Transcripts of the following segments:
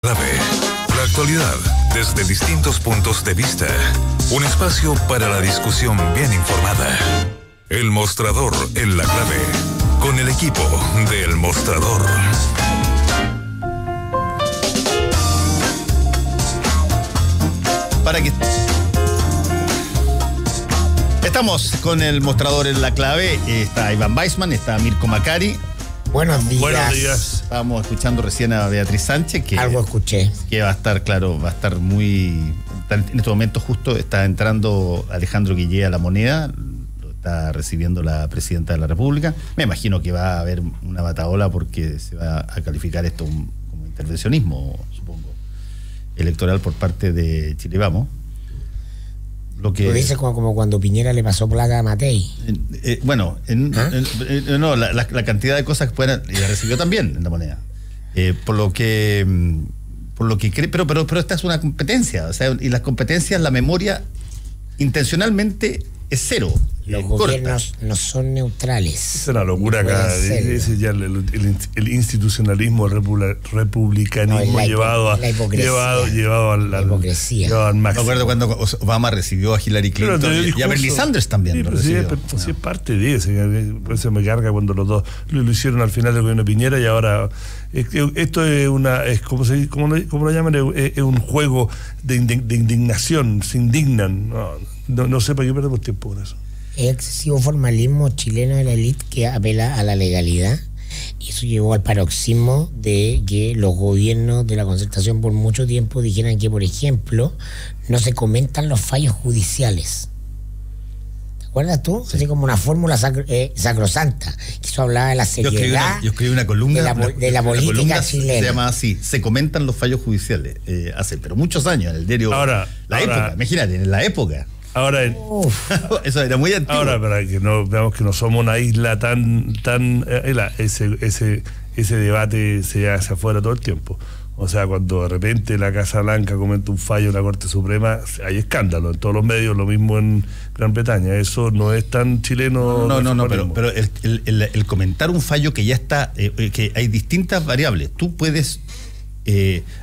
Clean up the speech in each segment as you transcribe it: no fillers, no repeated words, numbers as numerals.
Clave. La actualidad desde distintos puntos de vista. Un espacio para la discusión bien informada. El Mostrador en la Clave. Con el equipo del Mostrador. Para que... Estamos con el Mostrador en la Clave. Está Iván Weissman, está Mirko Macari. Buenos días. Buenos días. Estábamos escuchando recién a Beatriz Sánchez. Que, algo escuché. Que va a estar, claro, va a estar muy... En este momento justo está entrando Alejandro Guillé a La Moneda. Lo está recibiendo la Presidenta de la República. Me imagino que va a haber una batahola porque se va a calificar esto como intervencionismo, supongo, electoral por parte de Chile Vamos. Lo que... Lo dices como cuando Piñera le pasó plata a Matei. Bueno, no, la cantidad de cosas que pueden... Y la recibió también en La Moneda. Por lo que cree... Pero esta es una competencia. O sea, y las competencias, la memoria, intencionalmente es cero. Los gobiernos no son neutrales. Es una locura acá. Ese ya el institucionalismo, el republicanismo llevado a la hipocresía. Llevado al máximo. Me acuerdo cuando Obama recibió a Hillary Clinton y a Bernie Sanders también. Sí, es parte de eso. Por eso me carga cuando los dos lo hicieron al final del gobierno de Piñera y ahora esto es ¿cómo lo llaman? Es un juego de indignación. Se indignan. No sé para qué perdemos tiempo con eso. El excesivo formalismo chileno de la élite que apela a la legalidad, y eso llevó al paroxismo de que los gobiernos de la Concertación por mucho tiempo dijeran que, por ejemplo, no se comentan los fallos judiciales. ¿Te acuerdas tú? Sí. Así como una fórmula sacrosanta, que eso hablaba de la seriedad. Yo escribí una columna de la política chilena. Se llama así: se comentan los fallos judiciales. Hace pero muchos años, en el diario. Época, imagínate, en la época. Ahora, eso era muy antiguo. Ahora, para que no veamos que no somos una isla tan ese debate se hace afuera todo el tiempo. O sea, cuando de repente la Casa Blanca comenta un fallo en la Corte Suprema, hay escándalo en todos los medios, lo mismo en Gran Bretaña. Eso no es tan chileno. No, pero el comentar un fallo que ya está, que hay distintas variables. Tú puedes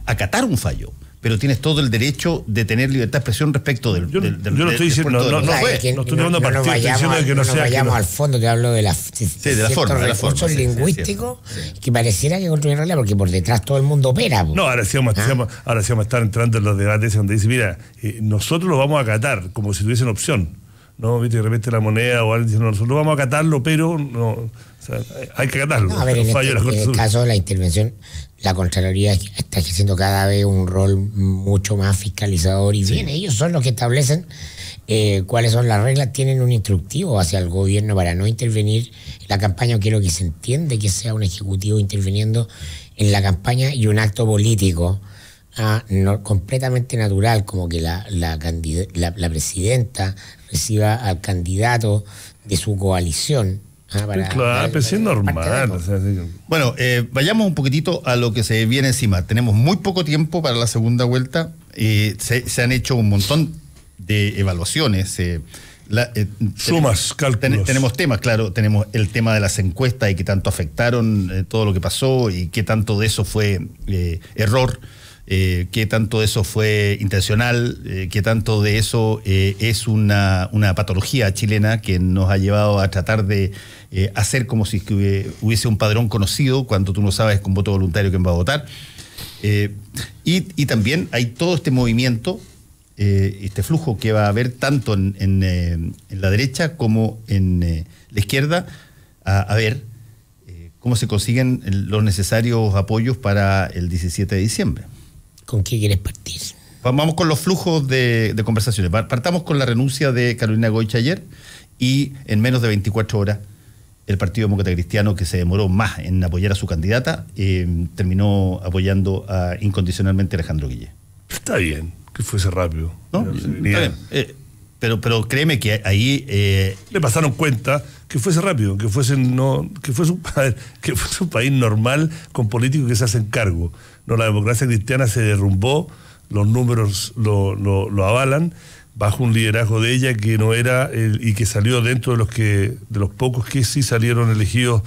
acatar un fallo, pero tienes todo el derecho de tener libertad de expresión respecto del yo no estoy diciendo, no estoy tomando partido, estoy diciendo que no vayamos al fondo, te hablo de la forma, recursos lingüísticos que pareciera que construyen realidad, porque por detrás todo el mundo opera. No, ahora sí vamos a estar entrando en los debates donde dice, mira, nosotros lo vamos a acatar, como si tuviesen opción, ¿no? ¿Viste? De repente La Moneda o alguien dice, no, nosotros vamos a acatarlo, pero no, o sea, hay que acatarlo. No, a ver, en el caso de la intervención, la Contraloría está ejerciendo cada vez un rol mucho más fiscalizador y bien, ellos son los que establecen cuáles son las reglas, tienen un instructivo hacia el gobierno para no intervenir en la campaña. Quiero que se entiende que sea un ejecutivo interviniendo en la campaña y un acto político completamente natural, como que la presidenta reciba al candidato de su coalición. Claro, pero es normal. O sea, bueno, vayamos un poquitito a lo que se viene encima. Tenemos muy poco tiempo para la segunda vuelta. Se han hecho un montón de evaluaciones. Sumas, cálculos. Tenemos temas, claro. Tenemos el tema de las encuestas y qué tanto afectaron todo lo que pasó y qué tanto de eso fue error. Qué tanto de eso fue intencional, qué tanto de eso es una patología chilena que nos ha llevado a tratar de hacer como si hubiese un padrón conocido cuando tú no sabes con voto voluntario quién va a votar. Y también hay todo este movimiento, este flujo que va a haber tanto en la derecha como en la izquierda, a ver cómo se consiguen los necesarios apoyos para el 17 de diciembre. ¿Con qué quieres partir? Vamos con los flujos de conversaciones. Partamos con la renuncia de Carolina Goich ayer y en menos de 24 horas el Partido Demócrata Cristiano, que se demoró más en apoyar a su candidata, terminó apoyando incondicionalmente a Alejandro Guillé. Está bien que fuese rápido. ¿No? Está bien. Pero créeme que ahí... le pasaron cuenta que fuese rápido, que fuese un país normal con políticos que se hacen cargo. No, la democracia cristiana se derrumbó, los números lo avalan, bajo un liderazgo de ella que no era y que salió dentro de los pocos que sí salieron elegidos,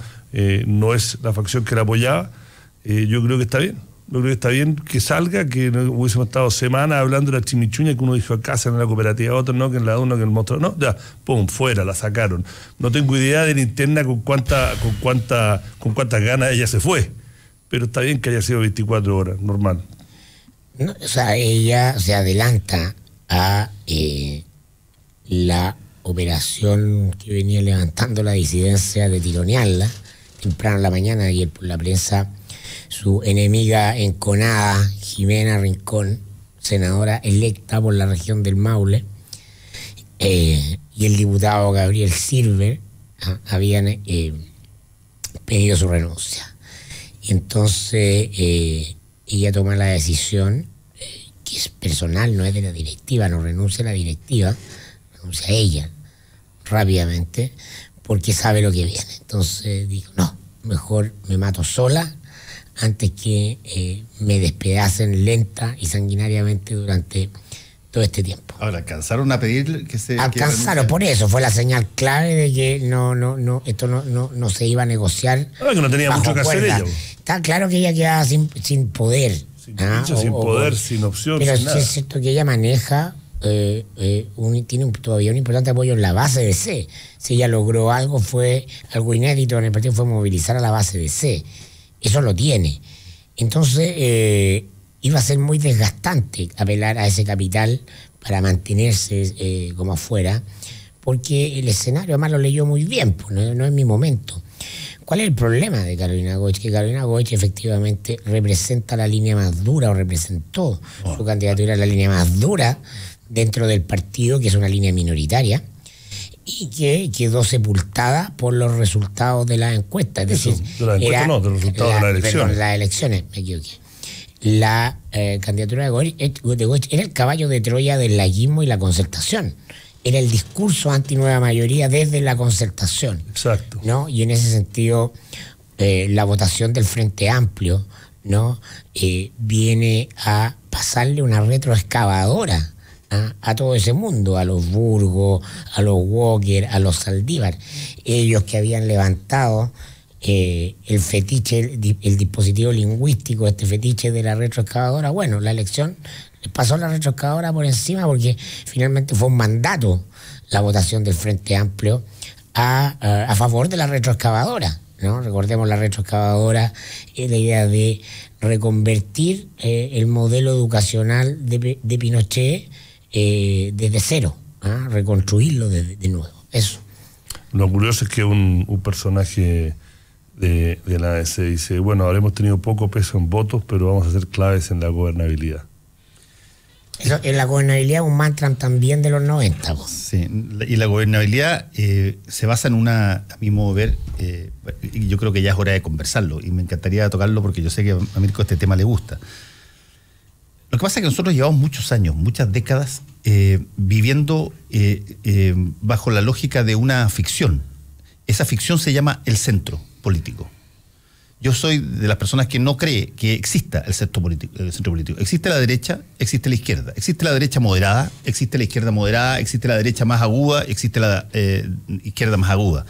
no es la facción que la apoyaba. Yo creo que está bien. Yo creo que está bien que salga, que no hubiésemos estado semanas hablando de la chimichuña, que uno dijo acá, en la cooperativa, otro no, que en la uno, que en el monstruo. No, ya, pum, fuera, la sacaron. No tengo idea de la interna con cuántas ganas ella se fue. Pero está bien que haya sido 24 horas, normal. No, o sea, ella se adelanta a la operación que venía levantando la disidencia de tironearla temprano en la mañana. Ayer por la prensa, su enemiga enconada, Jimena Rincón, senadora electa por la región del Maule, y el diputado Gabriel Silver habían pedido su renuncia. Y entonces ella toma la decisión, que es personal, no es de la directiva, no renuncia a la directiva, renuncia a ella rápidamente, porque sabe lo que viene. Entonces dijo, no, mejor me mato sola antes que me despedacen lenta y sanguinariamente durante todo este tiempo. Ahora, ¿alcanzaron a pedir que se... Alcanzaron, por eso fue la señal clave de que esto no se iba a negociar. No, que no tenía mucho que hacer ella. Está claro que ella quedaba sin poder. Sin poder, sin opción, pero sin sí nada. es cierto que ella maneja, tiene todavía un importante apoyo en la base de C. Si ella logró algo, fue algo inédito en el partido, fue movilizar a la base de C. Eso lo tiene. Entonces, iba a ser muy desgastante apelar a ese capital para mantenerse como afuera, porque el escenario además lo leyó muy bien, pues no es mi momento. ¿Cuál es el problema de Carolina Goich? Que Carolina Goich efectivamente representa la línea más dura, o representó su candidatura a la línea más dura dentro del partido, que es una línea minoritaria, y que quedó sepultada por los resultados de las encuestas. Es decir, de las encuestas no, de los resultados de las elecciones. Perdón, las elecciones, me equivoqué. La candidatura de Goich era el caballo de Troya del laguismo y la concertación. Era el discurso anti-nueva mayoría desde la concertación. Exacto. ¿No? Y en ese sentido, la votación del Frente Amplio, ¿no? Viene a pasarle una retroexcavadora a todo ese mundo, a los Burgos, a los Walker, a los Saldívar. Ellos que habían levantado el fetiche, el dispositivo lingüístico, este fetiche de la retroexcavadora. Bueno, la elección les pasó la retroexcavadora por encima, porque finalmente fue un mandato la votación del Frente Amplio a favor de la retroexcavadora, ¿no? Recordemos, la retroexcavadora es la idea de reconvertir el modelo educacional de Pinochet desde cero, reconstruirlo de nuevo. Eso. Lo curioso es que un personaje de la ADC dice, bueno, habremos tenido poco peso en votos, pero vamos a ser claves en la gobernabilidad. Eso, en la gobernabilidad, un mantra también de los 90. Sí, y la gobernabilidad se basa en una, a mi modo de ver, y yo creo que ya es hora de conversarlo, y me encantaría tocarlo porque yo sé que a Mirko este tema le gusta. Lo que pasa es que nosotros llevamos muchos años, muchas décadas, viviendo bajo la lógica de una ficción. Esa ficción se llama el centro político. Yo soy de las personas que no cree que exista el centro político. Existe la derecha, existe la izquierda. Existe la derecha moderada, existe la izquierda moderada, existe la derecha más aguda, existe la izquierda más aguda.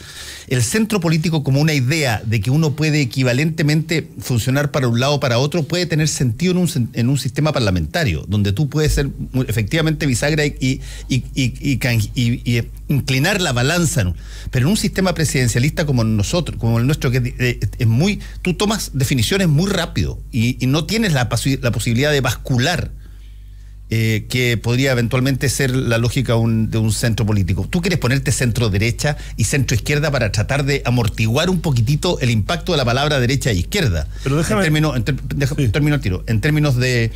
El centro político, como una idea de que uno puede equivalentemente funcionar para un lado o para otro, puede tener sentido en un sistema parlamentario, donde tú puedes ser efectivamente bisagra y inclinar la balanza. Pero en un sistema presidencialista como nosotros, como el nuestro, que es muy... Tú tomas definiciones muy rápido y no tienes la posibilidad de bascular, que podría eventualmente ser la lógica de un centro político. Tú quieres ponerte centro derecha y centro izquierda para tratar de amortiguar un poquitito el impacto de la palabra derecha e izquierda. Pero déjame... Termino al tiro. En términos de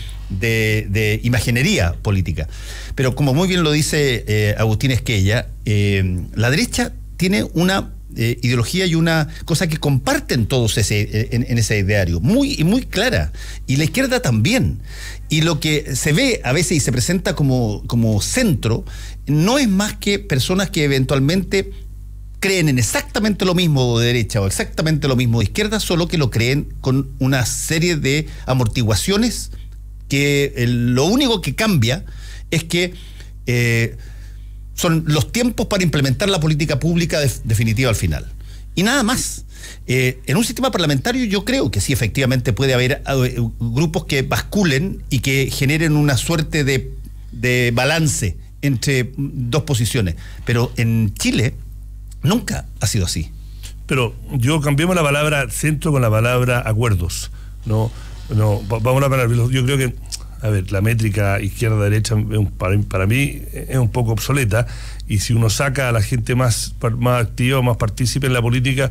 imaginería política. Pero como muy bien lo dice Agustín Esquella, la derecha tiene una ideología y una cosa que comparten todos en ese ideario, muy clara, y la izquierda también. Y lo que se ve a veces y se presenta como centro no es más que personas que eventualmente creen en exactamente lo mismo de derecha o exactamente lo mismo de izquierda, solo que lo creen con una serie de amortiguaciones que lo único que cambia es que son los tiempos para implementar la política pública definitiva al final. y nada más. En un sistema parlamentario yo creo que sí, efectivamente puede haber grupos que basculen y que generen una suerte de balance entre dos posiciones, pero en Chile nunca ha sido así. Pero cambiemos la palabra centro con la palabra acuerdos. No, vamos a parar. Yo creo que, a ver, la métrica izquierda-derecha para mí es un poco obsoleta, y si uno saca a la gente más activa, más partícipe en la política,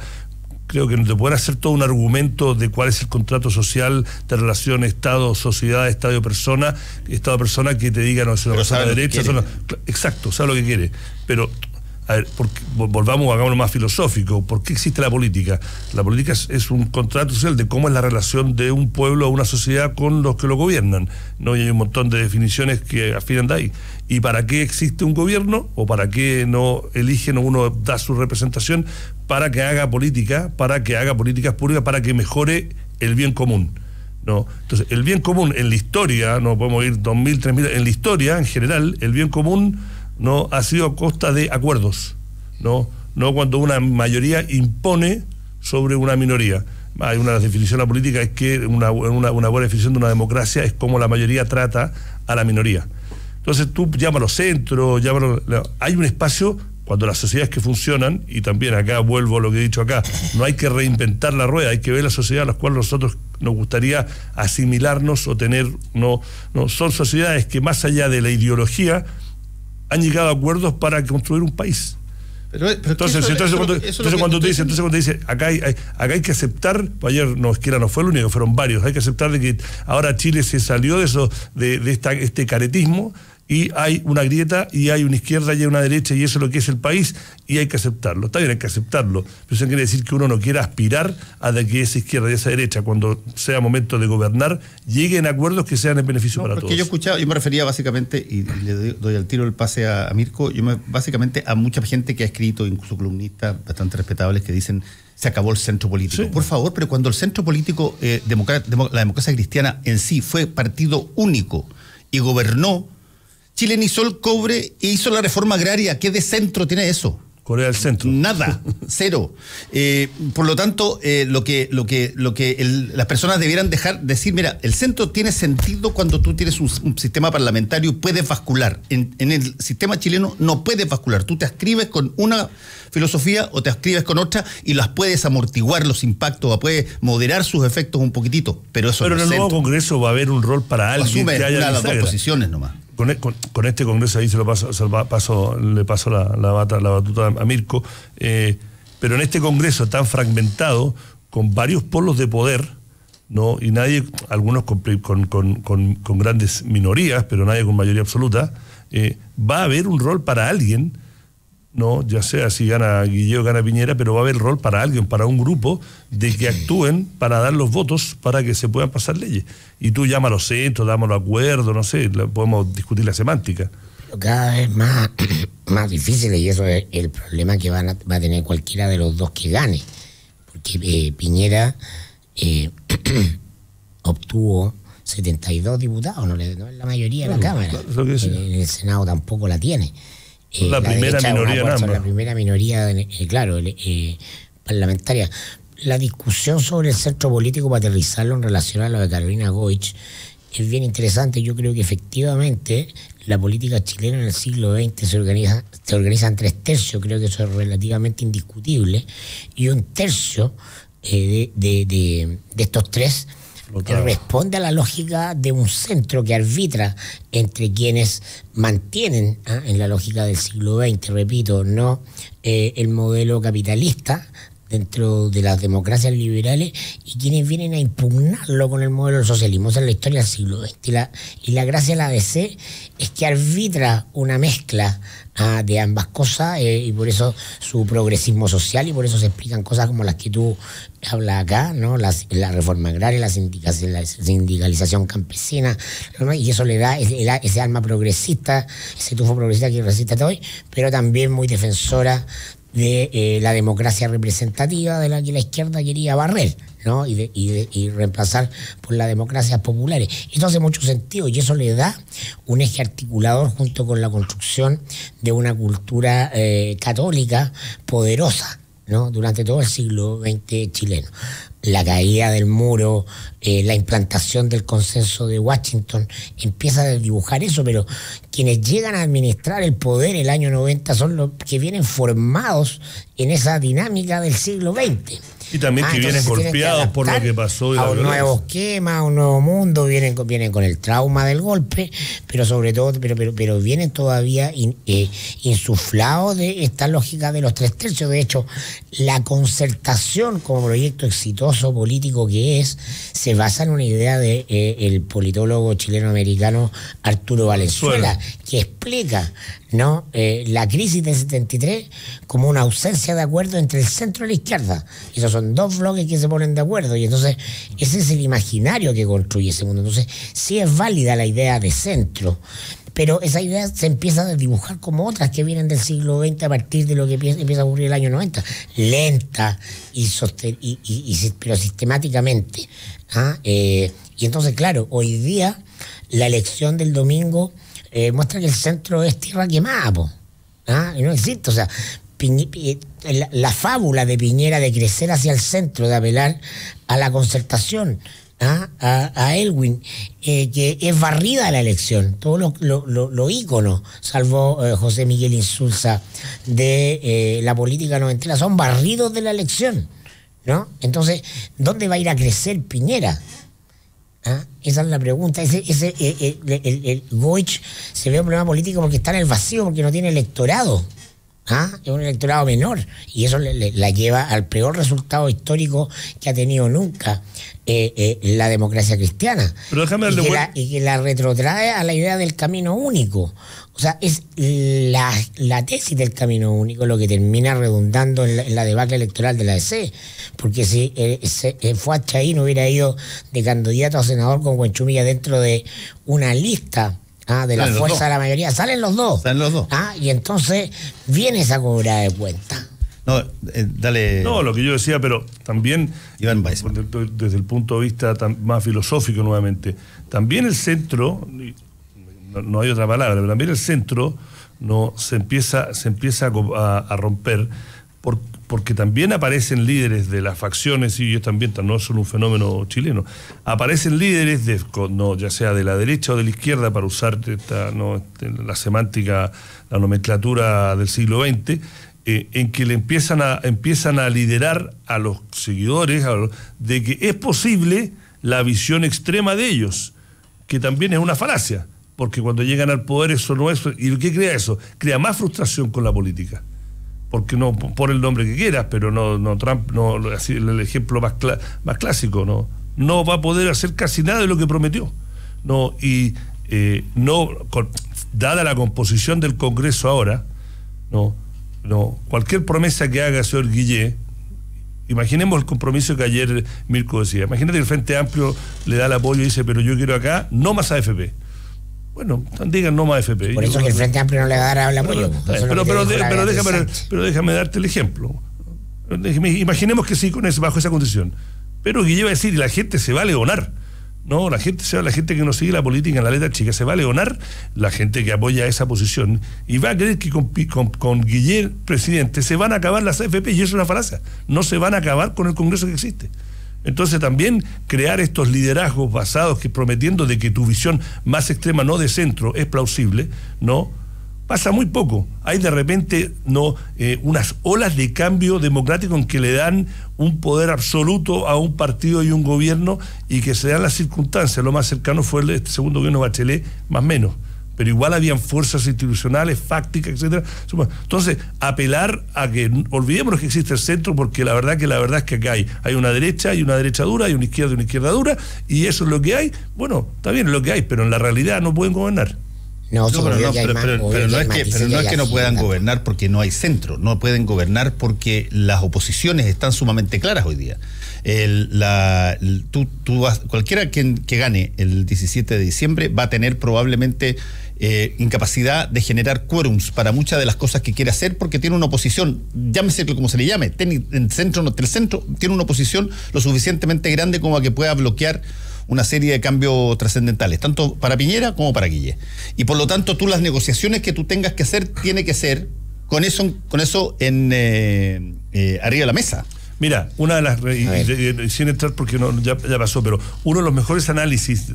creo que no te pueden hacer todo un argumento de cuál es el contrato social de relación Estado-sociedad, Estado-persona que te diga, no, es una persona de derecha. Exacto, sabe lo que quiere. Pero, a ver, hagámoslo más filosófico. ¿Por qué existe la política? La política es un contrato social de cómo es la relación de un pueblo o una sociedad con los que lo gobiernan, ¿no? Y hay un montón de definiciones que afinan de ahí. ¿Y para qué existe un gobierno? ¿O para qué no eligen o uno da su representación? Para que haga políticas públicas, para que mejore el bien común, ¿no? Entonces, el bien común en la historia, no podemos ir 2000, 3000, en la historia en general, el bien común no ha sido a costa de acuerdos, no cuando una mayoría impone sobre una minoría. Hay una definición de la política, es que una buena definición de una democracia es cómo la mayoría trata a la minoría. Entonces tú llámalo centro, hay un espacio cuando las sociedades que funcionan, y también acá vuelvo a lo que he dicho acá, no hay que reinventar la rueda, hay que ver la sociedad a la cual nosotros nos gustaría asimilarnos o tener, son sociedades que más allá de la ideología han llegado a acuerdos para construir un país. Entonces cuando te dice acá hay que aceptar, ayer Esquela no fue el único, fueron varios, hay que aceptar de que ahora Chile se salió de eso, de este caretismo, y hay una grieta, y hay una izquierda y hay una derecha, y eso es lo que es el país, y hay que aceptarlo. Está bien, hay que aceptarlo, pero eso quiere decir que uno no quiera aspirar a de que esa izquierda y esa derecha, cuando sea momento de gobernar, lleguen a acuerdos que sean en beneficio para todos. Yo me refería básicamente, y le doy al tiro el pase a Mirko, básicamente a mucha gente que ha escrito, incluso columnistas bastante respetables, que dicen se acabó el centro político. Sí. Por favor, pero cuando el centro político, la democracia cristiana en sí fue partido único y gobernó, Chile ni sol cobre e hizo la reforma agraria. ¿Qué de centro tiene eso? Corea del Centro. Nada, cero. Por lo tanto, las personas debieran decir, mira, el centro tiene sentido cuando tú tienes un sistema parlamentario y puedes bascular. En el sistema chileno no puedes bascular. Tú te adscribes con una filosofía o te adscribes con otra y las puedes amortiguar los impactos o puedes moderar sus efectos un poquitito. Pero en el nuevo Congreso va a haber un rol para alguien que haya una de las dos posiciones nomás. Con este Congreso ahí le paso la batuta a Mirko, pero en este Congreso tan fragmentado, con varios polos de poder, ¿no? Y nadie, algunos con grandes minorías, pero nadie con mayoría absoluta, va a haber un rol para alguien, ¿no? Ya sea si gana Guilleo o gana Piñera, pero va a haber rol para alguien, para un grupo, de que actúen para dar los votos para que se puedan pasar leyes. Y tú llámalo centro, dámoslo acuerdo, no sé, podemos discutir la semántica. Pero cada vez más difícil, y eso es el problema que va a tener cualquiera de los dos que gane. Porque Piñera obtuvo 72 diputados, no es la mayoría de la Cámara. Claro, en el Senado tampoco la tiene. La primera minoría la primera minoría, parlamentaria. La discusión sobre el centro político, para aterrizarlo en relación a lo de Carolina Goich, es bien interesante. Yo creo que efectivamente la política chilena en el siglo XX se organiza en 3/3, creo que eso es relativamente indiscutible, y 1/3 de estos tres responde a la lógica de un centro que arbitra entre quienes mantienen, en la lógica del siglo XX, repito, no el modelo capitalista dentro de las democracias liberales, y quienes vienen a impugnarlo con el modelo del socialismo. Esa es la historia del siglo XX. Y la gracia de la ADC es que arbitra una mezcla de ambas cosas, y por eso su progresismo social, y por eso se explican cosas como las que tú hablas acá, ¿no? La reforma agraria, la sindicalización campesina, ¿no? Y eso le da ese alma progresista, ese tufo progresista que resiste hasta hoy, pero también muy defensora de la democracia representativa, de la que la izquierda quería barrer, ¿no? Y reemplazar por las democracias populares. Esto hace mucho sentido, y eso le da un eje articulador junto con la construcción de una cultura católica poderosa, ¿no? Durante todo el siglo XX chileno. La caída del muro, la implantación del consenso de Washington, empieza a dibujar eso, pero quienes llegan a administrar el poder el año 90 son los que vienen formados en esa dinámica del siglo XX. Y también que vienen golpeados por lo que pasó. A un nuevo esquema, a un nuevo mundo, vienen con el trauma del golpe, pero sobre todo, pero vienen todavía insuflados de esta lógica de los 3/3. De hecho, la concertación como proyecto exitoso político que es, se basa en una idea de el politólogo chileno-americano Arturo Valenzuela, que explica, ¿no?, la crisis del 73 como una ausencia de acuerdo entre el centro y la izquierda. Y esos son dos bloques que se ponen de acuerdo, y entonces ese es el imaginario que construye ese mundo. Entonces sí es válida la idea de centro, pero esa idea se empieza a dibujar como otras que vienen del siglo XX a partir de lo que empieza a ocurrir el año 90, lenta pero sistemáticamente. Y entonces, claro, hoy día la elección del domingo muestra que el centro es tierra quemada, y no existe. O sea, la fábula de Piñera de crecer hacia el centro, de apelar a la concertación, a Elwin, que es barrida la elección. Todos los íconos, salvo José Miguel Insulza, de la política noventera, son barridos de la elección, ¿no? Entonces, ¿dónde va a ir a crecer Piñera? Esa es la pregunta. El Goich se ve un problema político porque está en el vacío, porque no tiene electorado. Es un electorado menor, y eso la lleva al peor resultado histórico que ha tenido nunca la democracia cristiana. Pero déjame darle y que la retrotrae a la idea del camino único. O sea, es la tesis del camino único lo que termina redundando en la debacle electoral de la DC. Porque si Fuad Chahín hubiera ido de candidato a senador con Huenchumilla dentro de una lista de la fuerza de la mayoría, salen los dos. Y entonces viene esa cobrada de cuenta. Dale. No, lo que yo decía, pero también desde el punto de vista más filosófico nuevamente, también el centro, no hay otra palabra, pero también el centro se empieza a romper porque también aparecen líderes de las facciones, y ellos también no son un fenómeno chileno, aparecen líderes ya sea de la derecha o de la izquierda, para usar la semántica, la nomenclatura del siglo XX, en que le empiezan a liderar a los seguidores de que es posible la visión extrema de ellos, que también es una falacia, porque cuando llegan al poder eso no es. ¿Y qué crea eso? Crea más frustración con la política. Porque no, por el nombre que quieras, pero no Trump, así, el ejemplo más clásico, no va a poder hacer casi nada de lo que prometió. Dada la composición del Congreso ahora, cualquier promesa que haga el señor Guillé, imaginemos el compromiso que ayer Mirko decía, imagínate que el Frente Amplio le da el apoyo y dice, pero yo quiero acá no más AFP. Bueno, digan no más AFP. Por eso que el Frente Amplio no le va a dar el apoyo. Pero déjame darte el ejemplo. Imaginemos que sí, bajo esa condición. Pero Guille va a decir, y la gente se va a leonar. La gente que no sigue la política en la letra chica, se va a leonar, la gente que apoya esa posición, y va a creer que con Guille presidente se van a acabar las AFP, y eso es una falacia. No se van a acabar con el Congreso que existe. Entonces también crear estos liderazgos basados prometiendo de que tu visión más extrema, no de centro, es plausible, pasa muy poco. Hay de repente unas olas de cambio democrático en que le dan un poder absoluto a un partido y un gobierno, y que se dan las circunstancias. Lo más cercano fue este segundo gobierno Bachelet, más o menos. Pero igual habían fuerzas institucionales, fácticas, etcétera. Entonces, apelar a que olvidémonos que existe el centro, porque la verdad es que acá hay una derecha dura, hay una izquierda dura, y eso es lo que hay. Bueno, está bien, es lo que hay, pero en la realidad no pueden gobernar. Pero no es que no puedan gobernar porque no hay centro, no pueden gobernar porque las oposiciones están sumamente claras hoy día. Cualquiera que gane el 17 de diciembre va a tener probablemente incapacidad de generar quórums para muchas de las cosas que quiere hacer, porque tiene una oposición, llámese como se le llame, el centro tiene una oposición lo suficientemente grande como a que pueda bloquear una serie de cambios trascendentales, tanto para Piñera como para Guille. Y por lo tanto, las negociaciones que tú tengas que hacer, tiene que ser con eso en arriba de la mesa. Mira, una de las sin entrar porque ya pasó, pero uno de los mejores análisis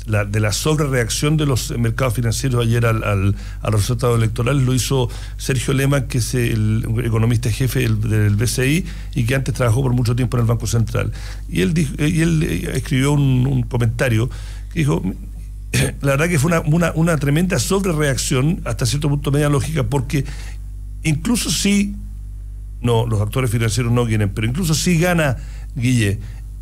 de la sobrereacción de los mercados financieros ayer a los resultados electorales lo hizo Sergio Lehmann, que es el economista jefe del BCI y que antes trabajó por mucho tiempo en el Banco Central. Y él escribió un comentario que dijo: la verdad que fue una tremenda sobrereacción, hasta cierto punto media lógica, porque incluso si los actores financieros no quieren, pero incluso si gana Guille,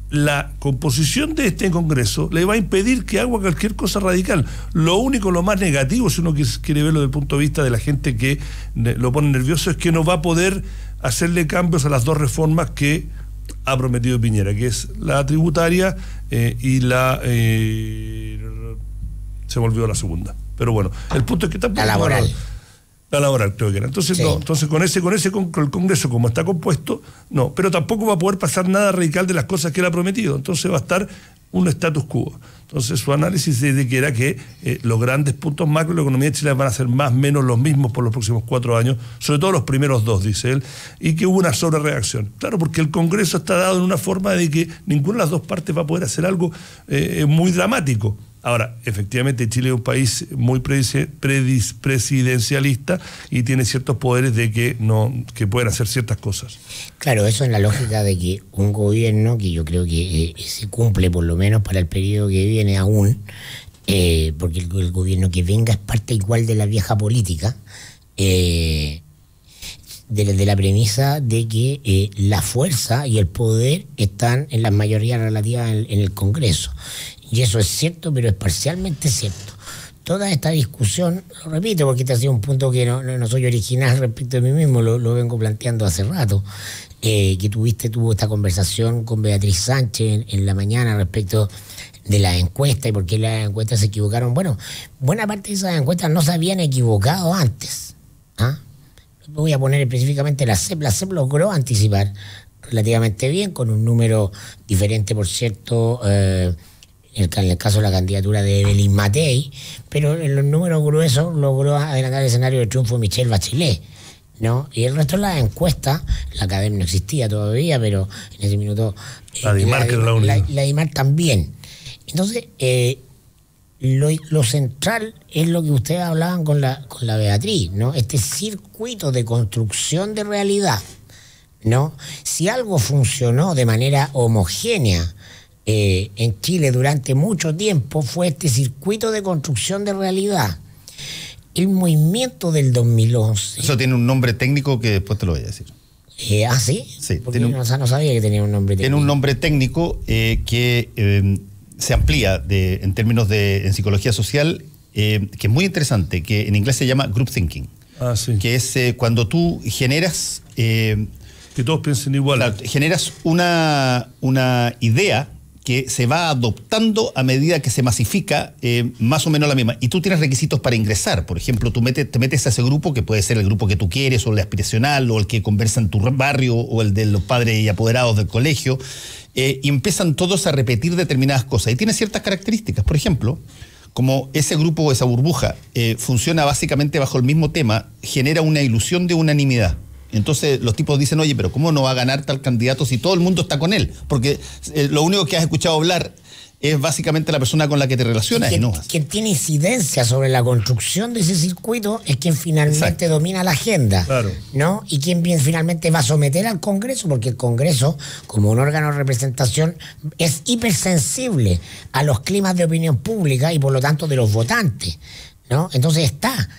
la composición de este Congreso le va a impedir que haga cualquier cosa radical. Lo más negativo, si uno quiere verlo desde el punto de vista de la gente que lo pone nervioso, es que no va a poder hacerle cambios a las dos reformas que ha prometido Piñera, que es la tributaria y se volvió la segunda. Pero bueno, el punto es que tampoco... La laboral, creo que era. Entonces, sí. Entonces con el Congreso, como está compuesto, no. Pero tampoco va a poder pasar nada radical de las cosas que él ha prometido. Entonces va a estar un status quo. Entonces su análisis de que era que los grandes puntos macro de la economía de Chile van a ser más o menos los mismos por los próximos 4 años, sobre todo los primeros 2, dice él, y que hubo una sobrereacción. Claro, porque el Congreso está dado en una forma de que ninguna de las dos partes va a poder hacer algo muy dramático. Ahora, efectivamente, Chile es un país muy presidencialista y tiene ciertos poderes de que pueden hacer ciertas cosas. Claro, eso en la lógica de que un gobierno, que yo creo que se cumple por lo menos para el periodo que viene aún, porque el gobierno que venga es parte igual de la vieja política, de la premisa de que la fuerza y el poder están en las mayorías relativas en el Congreso. Y eso es cierto, pero es parcialmente cierto. Toda esta discusión, lo repito porque este ha sido un punto que no soy original respecto de mí mismo, lo vengo planteando hace rato, que tuvo esta conversación con Beatriz Sánchez en la mañana respecto de las encuestas y por qué las encuestas se equivocaron. Bueno, buena parte de esas encuestas no se habían equivocado antes. Voy a poner específicamente la CEP. La CEP logró anticipar relativamente bien, con un número diferente, por cierto, en el caso de la candidatura de Evelyn Matei, pero en los números gruesos logró adelantar el escenario de triunfo de Michelle Bachelet, ¿no? Y el resto de las encuestas, la Academia no existía todavía, pero en ese minuto la DIMAR también. Entonces, lo central es lo que ustedes hablaban con la Beatriz, ¿no? Este circuito de construcción de realidad, ¿no? Si algo funcionó de manera homogénea en Chile durante mucho tiempo, fue este circuito de construcción de realidad. El movimiento del 2011... Eso tiene un nombre técnico que después te lo voy a decir. ¿Sí? Sí. No sabía que tenía un nombre técnico. Tiene un nombre técnico que se amplía en términos en psicología social, que es muy interesante, que en inglés se llama group thinking. Sí. Que es cuando tú generas... que todos piensen igual. Claro, generas una idea que se va adoptando a medida que se masifica más o menos la misma. Y tú tienes requisitos para ingresar. Por ejemplo, tú te metes a ese grupo, que puede ser el grupo que tú quieres, o el aspiracional, o el que conversa en tu barrio, o el de los padres y apoderados del colegio, y empiezan todos a repetir determinadas cosas. Y tiene ciertas características. Por ejemplo, como ese grupo o esa burbuja funciona básicamente bajo el mismo tema, genera una ilusión de unanimidad. Entonces los tipos dicen: oye, pero ¿cómo no va a ganar tal candidato si todo el mundo está con él? Porque lo único que has escuchado hablar es básicamente la persona con la que te relacionas. Quien tiene incidencia sobre la construcción de ese circuito es quien finalmente domina la agenda, claro, ¿no? Y quien finalmente va a someter al Congreso, porque el Congreso, como un órgano de representación, es hipersensible a los climas de opinión pública y por lo tanto de los votantes, ¿no? Entonces está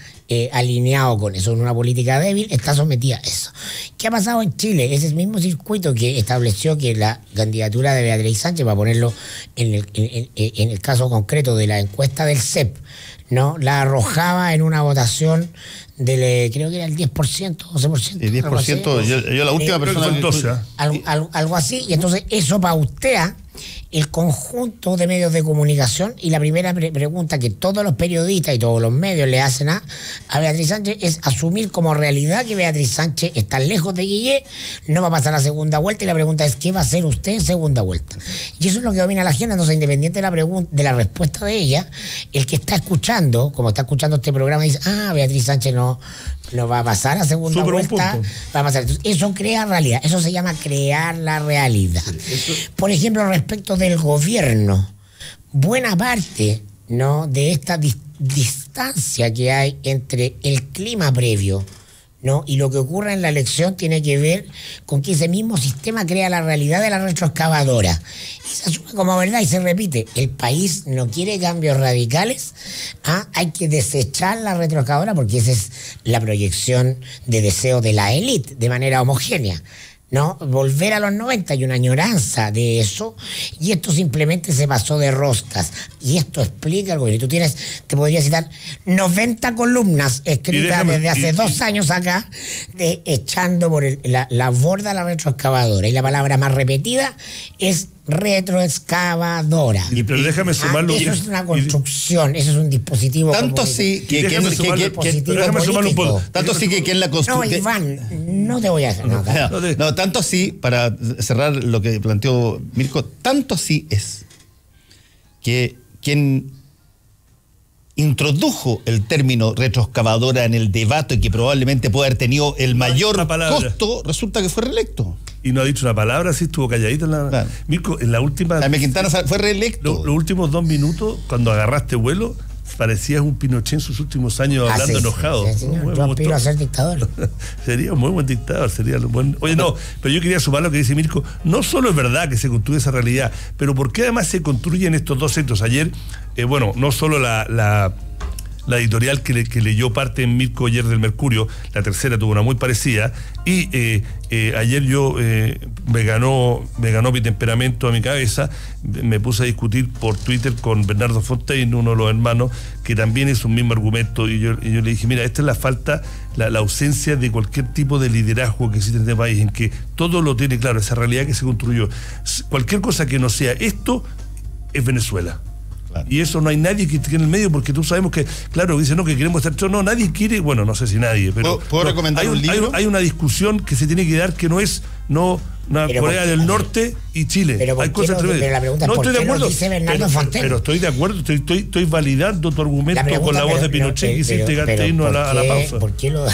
alineado con eso. En una política débil está sometida a eso. ¿Qué ha pasado en Chile? Ese mismo circuito que estableció que la candidatura de Beatriz Sánchez, para ponerlo en el caso concreto de la encuesta del CEP, ¿no?, la arrojaba en una votación del, creo que era el 10%, 11%. El 10%, yo la última persona... Algo así, y entonces eso pautea el conjunto de medios de comunicación, y la primera pregunta que todos los periodistas y todos los medios le hacen a Beatriz Sánchez es asumir como realidad que Beatriz Sánchez está lejos de Guillé, no va a pasar a segunda vuelta, y la pregunta es ¿qué va a hacer usted en segunda vuelta? Y eso es lo que domina la agenda. Entonces, independiente de la respuesta de ella, el que está escuchando, como está escuchando este programa, dice, Beatriz Sánchez no va a pasar a segunda vuelta, va a pasar. Entonces, eso crea realidad, eso se llama crear la realidad. Por ejemplo, respecto del gobierno, buena parte, ¿no?, de esta distancia que hay entre el clima previo, ¿no?, y lo que ocurre en la elección tiene que ver con que ese mismo sistema crea la realidad de la retroexcavadora. Y se asume como verdad y se repite. El país no quiere cambios radicales. Hay que desechar la retroexcavadora porque esa es la proyección de deseo de la élite de manera homogénea, ¿no? Volver a los 90 y una añoranza de eso, y esto simplemente se pasó de roscas, y esto explica el gobierno. Tú te podría citar 90 columnas escritas desde hace 2 años acá, echando por la borda la retroexcavadora, y la palabra más repetida es retroexcavadora. Pero déjame sumarlo. Eso es una construcción, eso es un dispositivo. Tanto así que déjame sumarlo un poco. Tanto así que quien la construye. No, Iván, no te voy a hacer nada. No, tanto así, para cerrar lo que planteó Mirko, tanto así es que quien introdujo el término retroexcavadora en el debate, que probablemente puede haber tenido el mayor costo, resulta que fue reelecto. Y no ha dicho una palabra, sí estuvo calladito. Claro. Mirko, en la última... Jaime Quintana fue reelecto. Los últimos 2 minutos, cuando agarraste vuelo, parecías un Pinochet en sus últimos años hablando enojado. Sí, señor. Yo aspiro a ser dictador. Sería un muy buen dictador, sería lo buen... Oye, no, pero yo quería sumar lo que dice Mirko. No solo es verdad que se construye esa realidad, pero ¿por qué además se construyen estos 2 centros? Ayer, no solo la editorial que leyó parte en Mirko ayer del Mercurio, la tercera tuvo una muy parecida, y ayer yo me ganó mi temperamento a mi cabeza, me puse a discutir por Twitter con Bernardo Fontaine, uno de los hermanos, que también es un mismo argumento, y yo le dije, mira, esta es la falta, la ausencia de cualquier tipo de liderazgo que existe en este país, en que todo lo tiene claro, esa realidad que se construyó. Cualquier cosa que no sea esto es Venezuela. Claro. Y eso no hay nadie que esté en el medio, porque tú sabemos que, claro, dicen, no, que queremos estar... No, nadie quiere, bueno, no sé si nadie, pero... ¿Puedo recomendar un libro? Hay una discusión que se tiene que dar que no es... Corea del Norte y Chile. Pero hay cosas entre medio. Pero la pregunta es, no ¿por estoy qué de acuerdo. lo dice Bernardo Fontaine? Pero estoy de acuerdo, estoy validando tu argumento con la voz de Pinochet que hiciste irnos a la pausa. ¿Por qué lo...?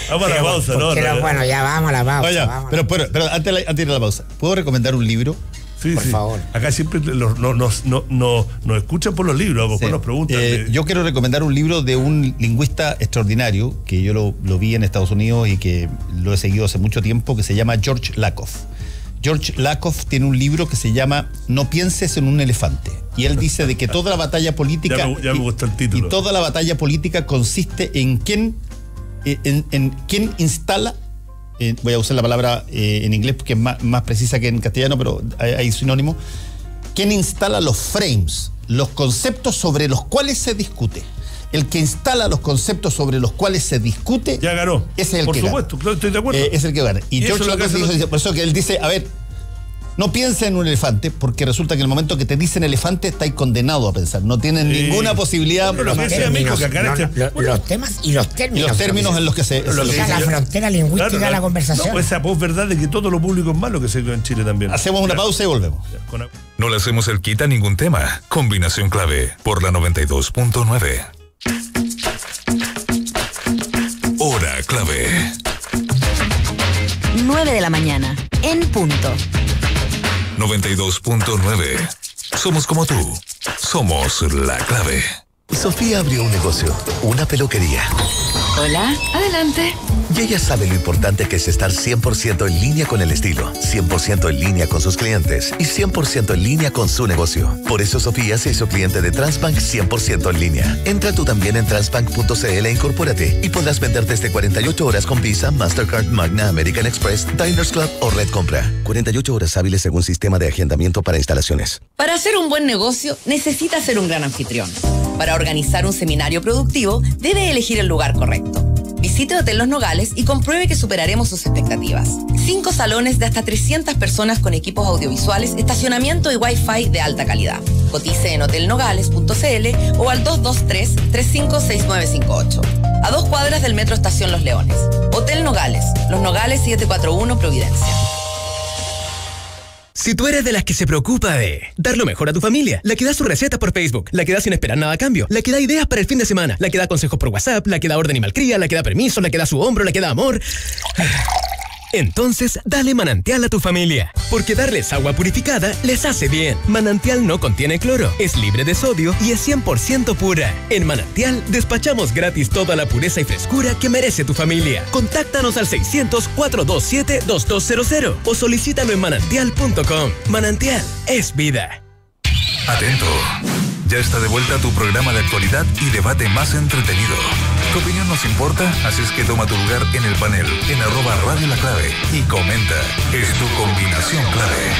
Vamos a la pausa, ¿no? Bueno, ya vamos a la pausa. Oye, pero antes de ir a la pausa, ¿puedo recomendar un libro? Sí, por favor. Acá siempre nos escuchan por los libros, después nos preguntan. Yo quiero recomendar un libro de un lingüista extraordinario, que yo lo vi en Estados Unidos y que lo he seguido hace mucho tiempo, que se llama George Lakoff. George Lakoff tiene un libro que se llama No pienses en un elefante. Y él dice de que toda la batalla política... ya me gustó el título. Y toda la batalla política consiste en quién instala... voy a usar la palabra en inglés porque es más precisa que en castellano, pero hay sinónimo. ¿Quién instala los frames, los conceptos sobre los cuales se discute? El que instala los conceptos sobre los cuales se discute, ya ganó. Ese es el que gana. Por supuesto, claro, estoy de acuerdo. Es el que gana. Y George Lakoff dice, por eso que él dice, a ver, no piensa en un elefante, porque resulta que en el momento que te dicen elefante, estáis condenado a pensar. No tienen ninguna posibilidad. Los temas y los términos. Y los términos en los que se... la frontera lingüística de la conversación. No, esa posverdad de que todo lo público es malo que se dio en Chile también. Hacemos una pausa y volvemos. No le hacemos el quita a ningún tema. Combinación clave por la 92.9. Hora clave. 9 de la mañana, en punto. 92.9. Somos como tú. Somos la clave. Sofía abrió un negocio, una peluquería. Hola, adelante. Y ella sabe lo importante que es estar 100% en línea con el estilo, 100% en línea con sus clientes y 100% en línea con su negocio. Por eso Sofía se hizo cliente de Transbank 100% en línea. Entra tú también en transbank.cl e incorpórate y podrás vender desde 48 horas con Visa, Mastercard, Magna, American Express, Diners Club o Red Compra. 48 horas hábiles según sistema de agendamiento para instalaciones. Para hacer un buen negocio, necesita ser un gran anfitrión. Para organizar un seminario productivo, debe elegir el lugar correcto. Visite Hotel Los Nogales y compruebe que superaremos sus expectativas. 5 salones de hasta 300 personas con equipos audiovisuales, estacionamiento y Wi-Fi de alta calidad. Cotice en hotelnogales.cl o al 223-356958. A 2 cuadras del Metro Estación Los Leones. Hotel Nogales, Los Nogales 741 Providencia. Si tú eres de las que se preocupa de dar lo mejor a tu familia, la que da su receta por Facebook, la que da sin esperar nada a cambio, la que da ideas para el fin de semana, la que da consejos por WhatsApp, la que da orden y malcría, la que da permiso, la que da su hombro, la que da amor... Entonces, dale Manantial a tu familia, porque darles agua purificada les hace bien. Manantial no contiene cloro, es libre de sodio y es 100% pura. En Manantial despachamos gratis toda la pureza y frescura que merece tu familia. Contáctanos al 600-427-2200 o solicítalo en manantial.com. Manantial es vida. Atento. Ya está de vuelta tu programa de actualidad y debate más entretenido. Tu opinión nos importa, así es que toma tu lugar en el panel, en @Radio La Clave y comenta. Es tu combinación clave.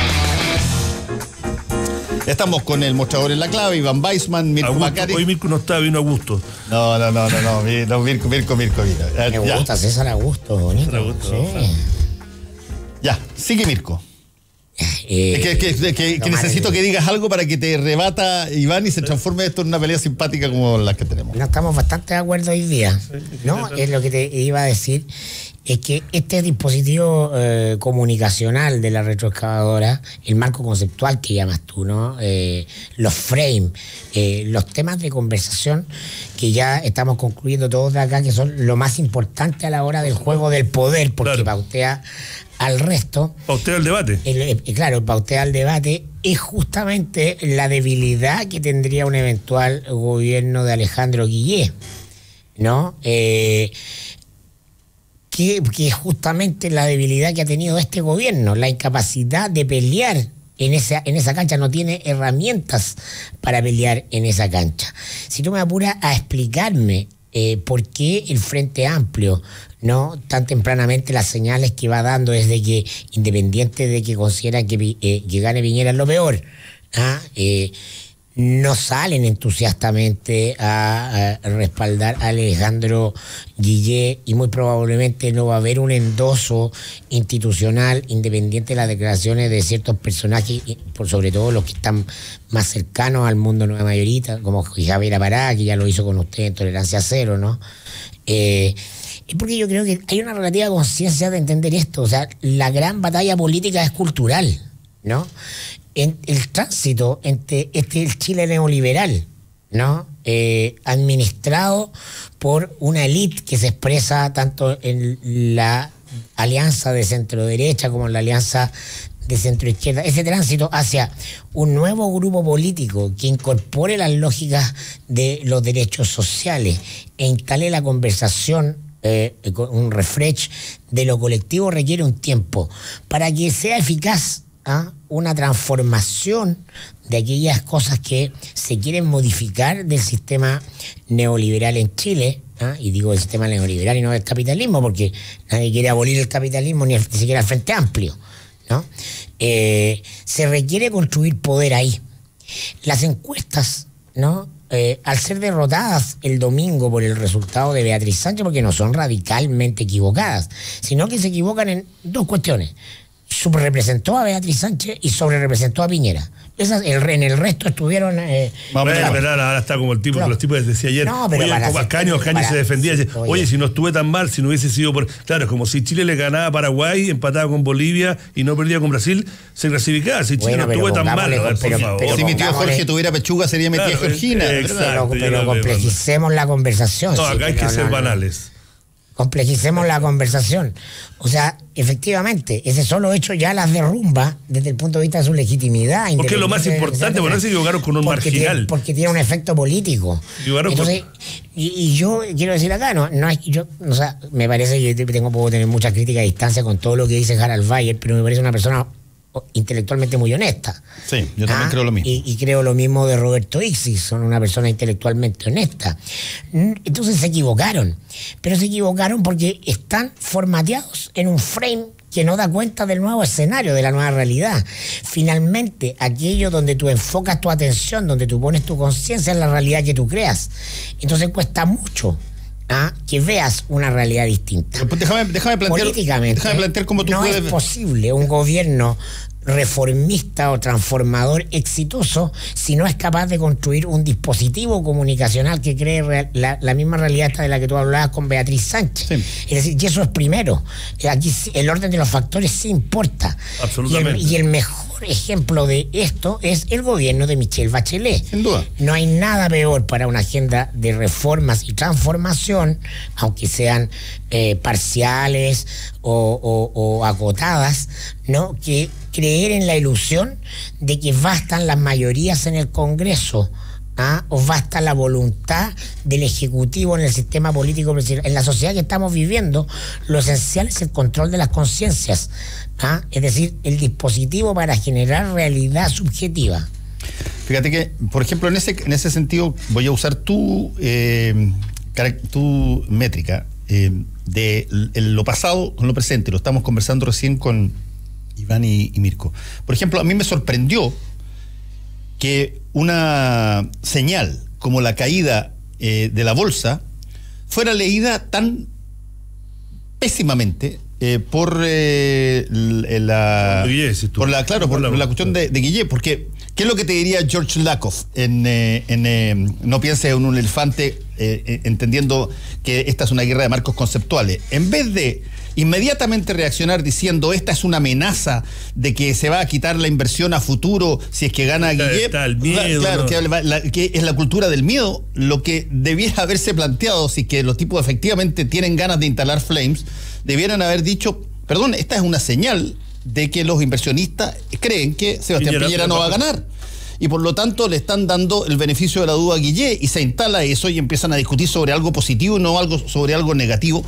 Estamos con el mostrador en La Clave, Iván Weissman, Mirko Macari. Hoy Mirko no está, vino Augusto. No, Mirko, mira. Me gusta César Augusto, bonito. César Augusto, sí. Ya, sigue Mirko. Que necesito que digas algo para que te rebata Iván y se transforme esto en una pelea simpática como las que tenemos. No, estamos bastante de acuerdo hoy día. ¿No? Es lo que te iba a decir. Es que este dispositivo comunicacional de la retroexcavadora, el marco conceptual que llamas tú, ¿no? Los frames, los temas de conversación que ya estamos concluyendo todos de acá, que son lo más importante a la hora del juego del poder, porque pautea al resto. Pautea el debate. Claro, pautea el debate es justamente la debilidad que tendría un eventual gobierno de Alejandro Guillé, ¿no? Que es justamente la debilidad que ha tenido este gobierno, la incapacidad de pelear en esa cancha, no tiene herramientas para pelear en esa cancha. Si tú me apuras a explicarme por qué el Frente Amplio, ¿no? Tan tempranamente las señales que va dando es de que, independiente de que consideran que gane Piñera es lo peor, no salen entusiastamente a respaldar a Alejandro Guillé, y muy probablemente no va a haber un endoso institucional independiente de las declaraciones de ciertos personajes, por sobre todo los que están más cercanos al mundo nueva mayorita, como Javier Apará, que ya lo hizo con usted en Tolerancia Cero, ¿no? Es porque yo creo que hay una relativa conciencia de entender esto. O sea, la gran batalla política es cultural, ¿no? En el tránsito entre el Chile neoliberal, ¿no? Administrado por una élite que se expresa tanto en la alianza de centro derecha como en la alianza de centro izquierda, ese tránsito hacia un nuevo grupo político que incorpore las lógicas de los derechos sociales e instale la conversación, un refresh de lo colectivo, requiere un tiempo para que sea eficaz una transformación de aquellas cosas que se quieren modificar del sistema neoliberal en Chile, y digo del sistema neoliberal y no del capitalismo, porque nadie quiere abolir el capitalismo, ni siquiera el Frente Amplio, ¿no? Se requiere construir poder ahí. Las encuestas, ¿no? Al ser derrotadas el domingo por el resultado de Beatriz Sánchez, porque no son radicalmente equivocadas, sino que se equivocan en dos cuestiones: subrepresentó a Beatriz Sánchez y sobrerepresentó a Piñera. En el resto estuvieron... ahora está como el tipo, claro, que los tipos decía ayer. No, pero Caño se defendía. Oye, si no estuve tan mal, si no hubiese sido por... Claro, es como si Chile le ganaba a Paraguay, empataba con Bolivia y no perdía con Brasil, se clasificaba. Si Chile no estuvo tan mal, por favor. Si mi tío Jorge tuviera pechuga, sería mi tía Georgina. Pero complejicemos la conversación. No, acá hay que ser banales. Complejicemos la conversación. O sea, efectivamente, ese solo hecho ya las derrumba desde el punto de vista de su legitimidad. Porque es lo más importante, porque no se equivocaron con un marginal. Porque tiene un efecto político. Entonces, y yo quiero decir acá, o sea, me parece que puedo tener mucha crítica a distancia con todo lo que dice Harald Weyer, pero me parece una persona intelectualmente muy honesta. Sí, yo también creo lo mismo. Y creo lo mismo de Roberto Ixi, son una persona intelectualmente honesta. Entonces se equivocaron, pero se equivocaron porque están formateados en un frame que no da cuenta del nuevo escenario, de la nueva realidad. Finalmente, aquello donde tú enfocas tu atención, donde tú pones tu conciencia, es la realidad que tú creas. Entonces cuesta mucho que veas una realidad distinta. Déjame plantear, políticamente, cómo tú no puedes... es posible un gobierno reformista o transformador exitoso si no es capaz de construir un dispositivo comunicacional que cree la misma realidad esta de la que tú hablabas con Beatriz Sánchez. Sí. Es decir, y eso es primero. Aquí el orden de los factores sí importa. Absolutamente. Y el mejor ejemplo de esto es el gobierno de Michelle Bachelet. Sin duda. No hay nada peor para una agenda de reformas y transformación, aunque sean parciales o acotadas, ¿no?, que creer en la ilusión de que bastan las mayorías en el Congreso, o basta la voluntad del Ejecutivo en el sistema político. En la sociedad que estamos viviendo, lo esencial es el control de las conciencias, es decir, el dispositivo para generar realidad subjetiva. Fíjate que, por ejemplo, en ese sentido voy a usar tu métrica de lo pasado con lo presente. Lo estamos conversando recién con Iván y Mirko. Por ejemplo, a mí me sorprendió que una señal como la caída de la bolsa fuera leída tan pésimamente por la cuestión de Guillet, porque ¿qué es lo que te diría George Lakoff en No pienses en un elefante, entendiendo que esta es una guerra de marcos conceptuales? En vez de inmediatamente reaccionar diciendo esta es una amenaza de que se va a quitar la inversión a futuro si es que gana Guillet, el miedo, claro, ¿no? que es la cultura del miedo, lo que debiera haberse planteado, si es que los tipos efectivamente tienen ganas de instalar Flames, debieran haber dicho, perdón, esta es una señal de que los inversionistas creen que Sebastián Piñera no va a ganar. Y por lo tanto le están dando el beneficio de la duda a Guillet, y se instala eso y empiezan a discutir sobre algo positivo y no sobre algo negativo.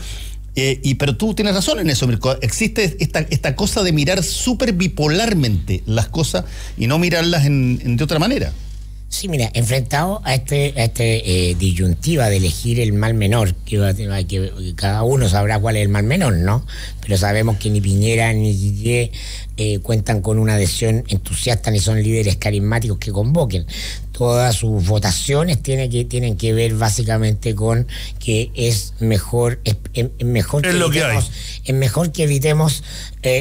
Pero tú tienes razón en eso, Mirko. Existe esta cosa de mirar súper bipolarmente las cosas y no mirarlas de otra manera. Sí, mira, enfrentado a disyuntiva de elegir el mal menor, que cada uno sabrá cuál es el mal menor, ¿no? Pero sabemos que ni Piñera ni Guillet cuentan con una adhesión entusiasta ni son líderes carismáticos que convoquen. Todas sus votaciones tienen que ver básicamente con que es mejor que evitemos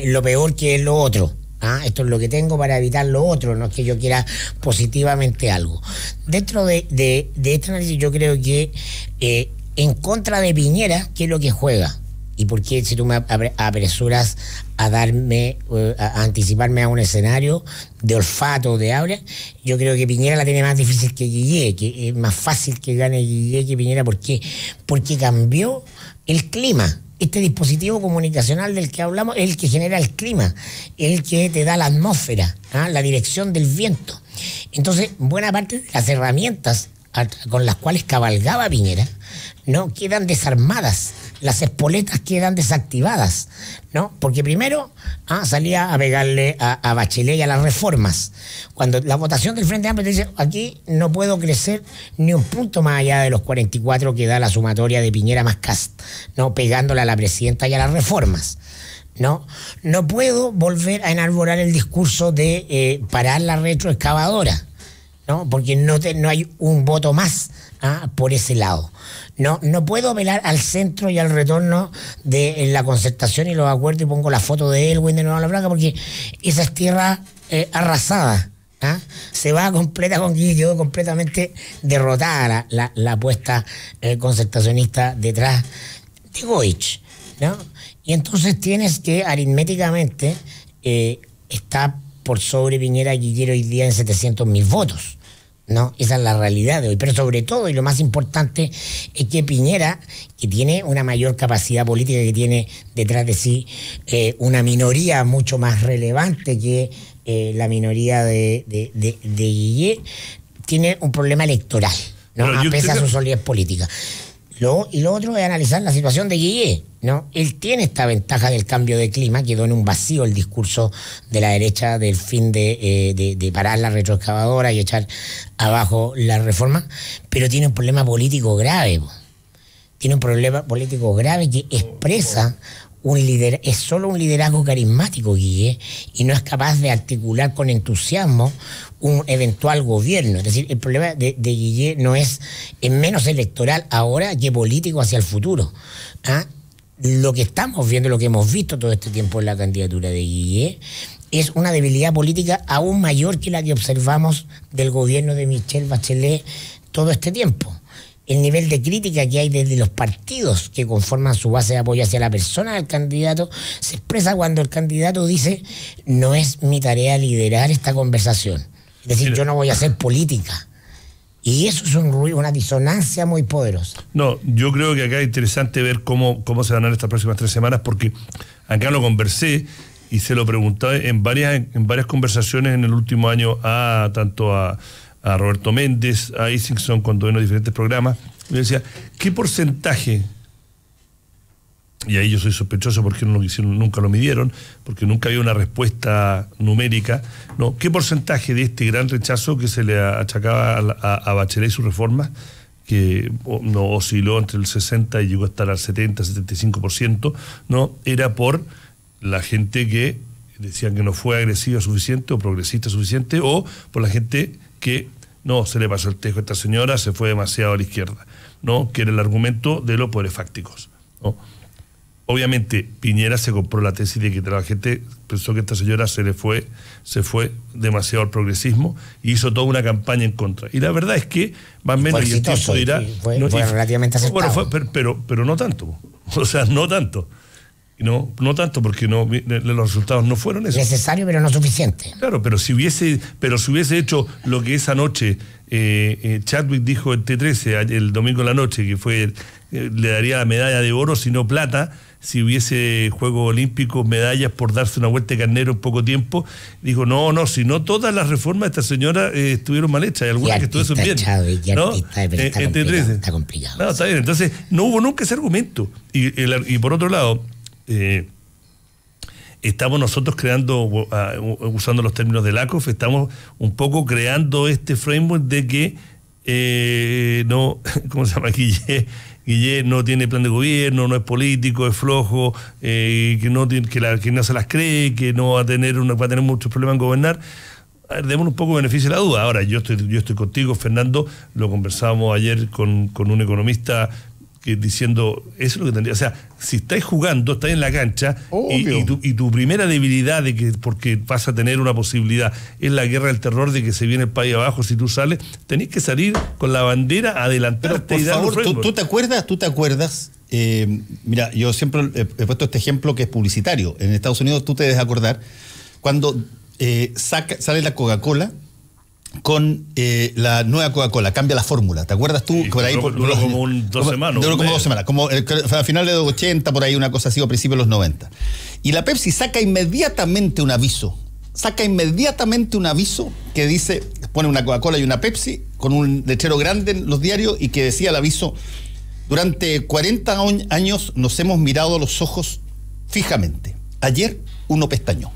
lo peor que es lo otro. Esto es lo que tengo para evitar lo otro, no es que yo quiera positivamente algo. Dentro de este análisis yo creo que en contra de Piñera, ¿qué es lo que juega? ¿Y por qué, si tú me apresuras a anticiparme a un escenario de olfato, de habla? Yo creo que Piñera la tiene más difícil que Guillet, que es más fácil que gane Guillet que Piñera. ¿Por qué? Porque cambió el clima. Este dispositivo comunicacional del que hablamos es el que genera el clima, el que te da la atmósfera, la dirección del viento. Entonces, buena parte de las herramientas con las cuales cabalgaba Piñera no quedan desarmadas, las espoletas quedan desactivadas, ¿no? Porque primero salía a pegarle a Bachelet y a las reformas. Cuando la votación del Frente Amplio te dice, aquí no puedo crecer ni un punto más allá de los 44 que da la sumatoria de Piñera más Kast, ¿no? Pegándole a la presidenta y a las reformas. No puedo volver a enarbolar el discurso de parar la retroexcavadora, ¿no? Porque no hay un voto más por ese lado. No puedo apelar al centro y al retorno de la concertación y los acuerdos y pongo la foto de Elwin de Nueva La Blanca, porque esa es tierra arrasada. Se va completa con Guillet, quedó completamente derrotada la apuesta concertacionista detrás de Goich, ¿no? Y entonces tienes que aritméticamente está por sobre Piñera Guillet hoy día en 700.000 votos. No, esa es la realidad de hoy. Pero sobre todo, y lo más importante, es que Piñera, que tiene una mayor capacidad política, que tiene detrás de sí una minoría mucho más relevante que la minoría de Guillet, tiene un problema electoral, ¿no? A pesar de su solidez política. Y lo otro es analizar la situación de Guillet, ¿no? Él tiene esta ventaja del cambio de clima, quedó en un vacío el discurso de la derecha del fin de parar la retroexcavadora y echar abajo la reforma, pero tiene un problema político grave. Tiene un problema político grave que expresa es solo un liderazgo carismático, Guillet, y no es capaz de articular con entusiasmo un eventual gobierno. Es decir, el problema de Guillé no es menos electoral ahora que político hacia el futuro. Lo que estamos viendo, lo que hemos visto todo este tiempo en la candidatura de Guillé, es una debilidad política aún mayor que la que observamos del gobierno de Michelle Bachelet todo este tiempo. El nivel de crítica que hay desde los partidos que conforman su base de apoyo hacia la persona del candidato se expresa cuando el candidato dice: no es mi tarea liderar esta conversación. Es decir, yo no voy a hacer política. Y eso es un ruido, una disonancia muy poderosa. No, yo creo que acá es interesante ver cómo se van a dar estas próximas 3 semanas, porque acá lo conversé y se lo preguntaba en varias conversaciones en el último año tanto a Roberto Méndez, a Isingson, cuando vino a diferentes programas. Me decía, ¿qué porcentaje? Y ahí yo soy sospechoso porque no lo hicieron, nunca lo midieron, porque nunca había una respuesta numérica. No, ¿qué porcentaje de este gran rechazo que se le achacaba a Bachelet y sus reformas, que no osciló entre el 60 y llegó a estar al 70, 75%, no, era por la gente que decían que no fue agresiva suficiente o progresista suficiente, o por la gente que no se le pasó el tejo a esta señora, se fue demasiado a la izquierda, ¿no? Que era el argumento de los poderes fácticos, ¿no? Obviamente Piñera se compró la tesis de que la gente pensó que esta señora se fue demasiado al progresismo y hizo toda una campaña en contra. Y la verdad es que más o menos, y el tiempo dirá, fue relativamente acertado. Pero no tanto. O sea, no tanto. No tanto, porque los resultados no fueron eso. Necesario, pero no suficiente. Claro, pero si hubiese hecho lo que esa noche Chadwick dijo en T13 el domingo en la noche, que le daría la medalla de oro, si no plata, si hubiese Juegos Olímpicos, medallas por darse una vuelta de carnero en poco tiempo, dijo, si no todas las reformas de esta señora estuvieron mal hechas, y algunas que estuvieron bien. ¿No? Está complicado. No, está bien, entonces no hubo nunca ese argumento. Y por otro lado, estamos nosotros creando, usando los términos de Lakoff, estamos un poco creando este framework de que ¿cómo se llama? Guillé no tiene plan de gobierno, no es político, es flojo, que no se las cree, que no va a tener muchos problemas en gobernar. A ver, démonos un poco beneficio de la duda. Ahora, yo estoy contigo, Fernando, lo conversábamos ayer con un economista diciendo, eso es lo que tendría, o sea, si estáis jugando, estáis en la cancha, y tu primera debilidad de que, porque vas a tener una posibilidad, es la guerra del terror de que se viene el país abajo si tú sales, tenés que salir con la bandera, adelantarte. Pero, por favor, ¿tú te acuerdas? Mira, yo siempre he puesto este ejemplo que es publicitario. En Estados Unidos tú te debes acordar cuando sale la Coca-Cola con la nueva Coca-Cola, cambia la fórmula. ¿Te acuerdas tú? Sí, por ahí duró como 2 semanas. Duró como 2 semanas, como a finales de los 80, por ahí una cosa así, o a principios de los 90. Y la Pepsi saca inmediatamente un aviso que dice, pone una Coca-Cola y una Pepsi con un letrero grande en los diarios y que decía el aviso: durante 40 años nos hemos mirado a los ojos fijamente. Ayer uno pestañeó.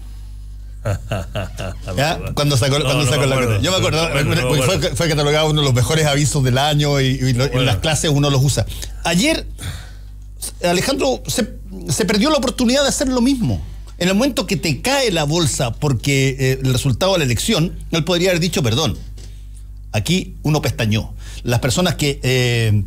Cuando sacó la... Yo me acuerdo, fue catalogado uno de los mejores avisos del año y en las clases uno los usa. Ayer Alejandro se perdió la oportunidad de hacer lo mismo. En el momento que te cae la bolsa porque el resultado de la elección, él podría haber dicho, perdón, aquí uno pestañó. Las personas que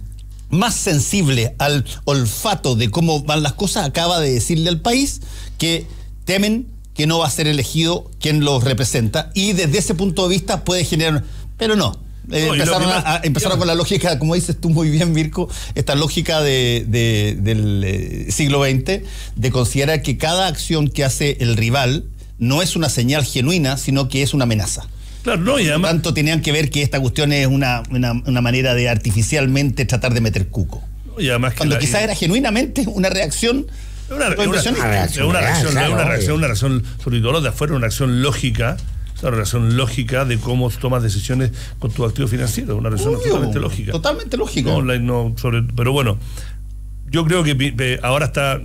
más sensibles al olfato de cómo van las cosas, acaba de decirle al país que temen que no va a ser elegido quien los representa, y desde ese punto de vista puede generar... Pero no. Empezaron con la lógica, como dices tú muy bien, Mirko, esta lógica del siglo XX, de considerar que cada acción que hace el rival no es una señal genuina, sino que es una amenaza. Claro, y además... Por tanto, tenían que ver que esta cuestión es una manera de artificialmente tratar de meter cuco. Y además cuando quizás era genuinamente una reacción... Una reacción sobre todo de afuera, una reacción lógica, una relación lógica de cómo tomas decisiones con tu activo financiero, una relación totalmente lógica. Totalmente lógica. Pero bueno, yo creo que ahora está...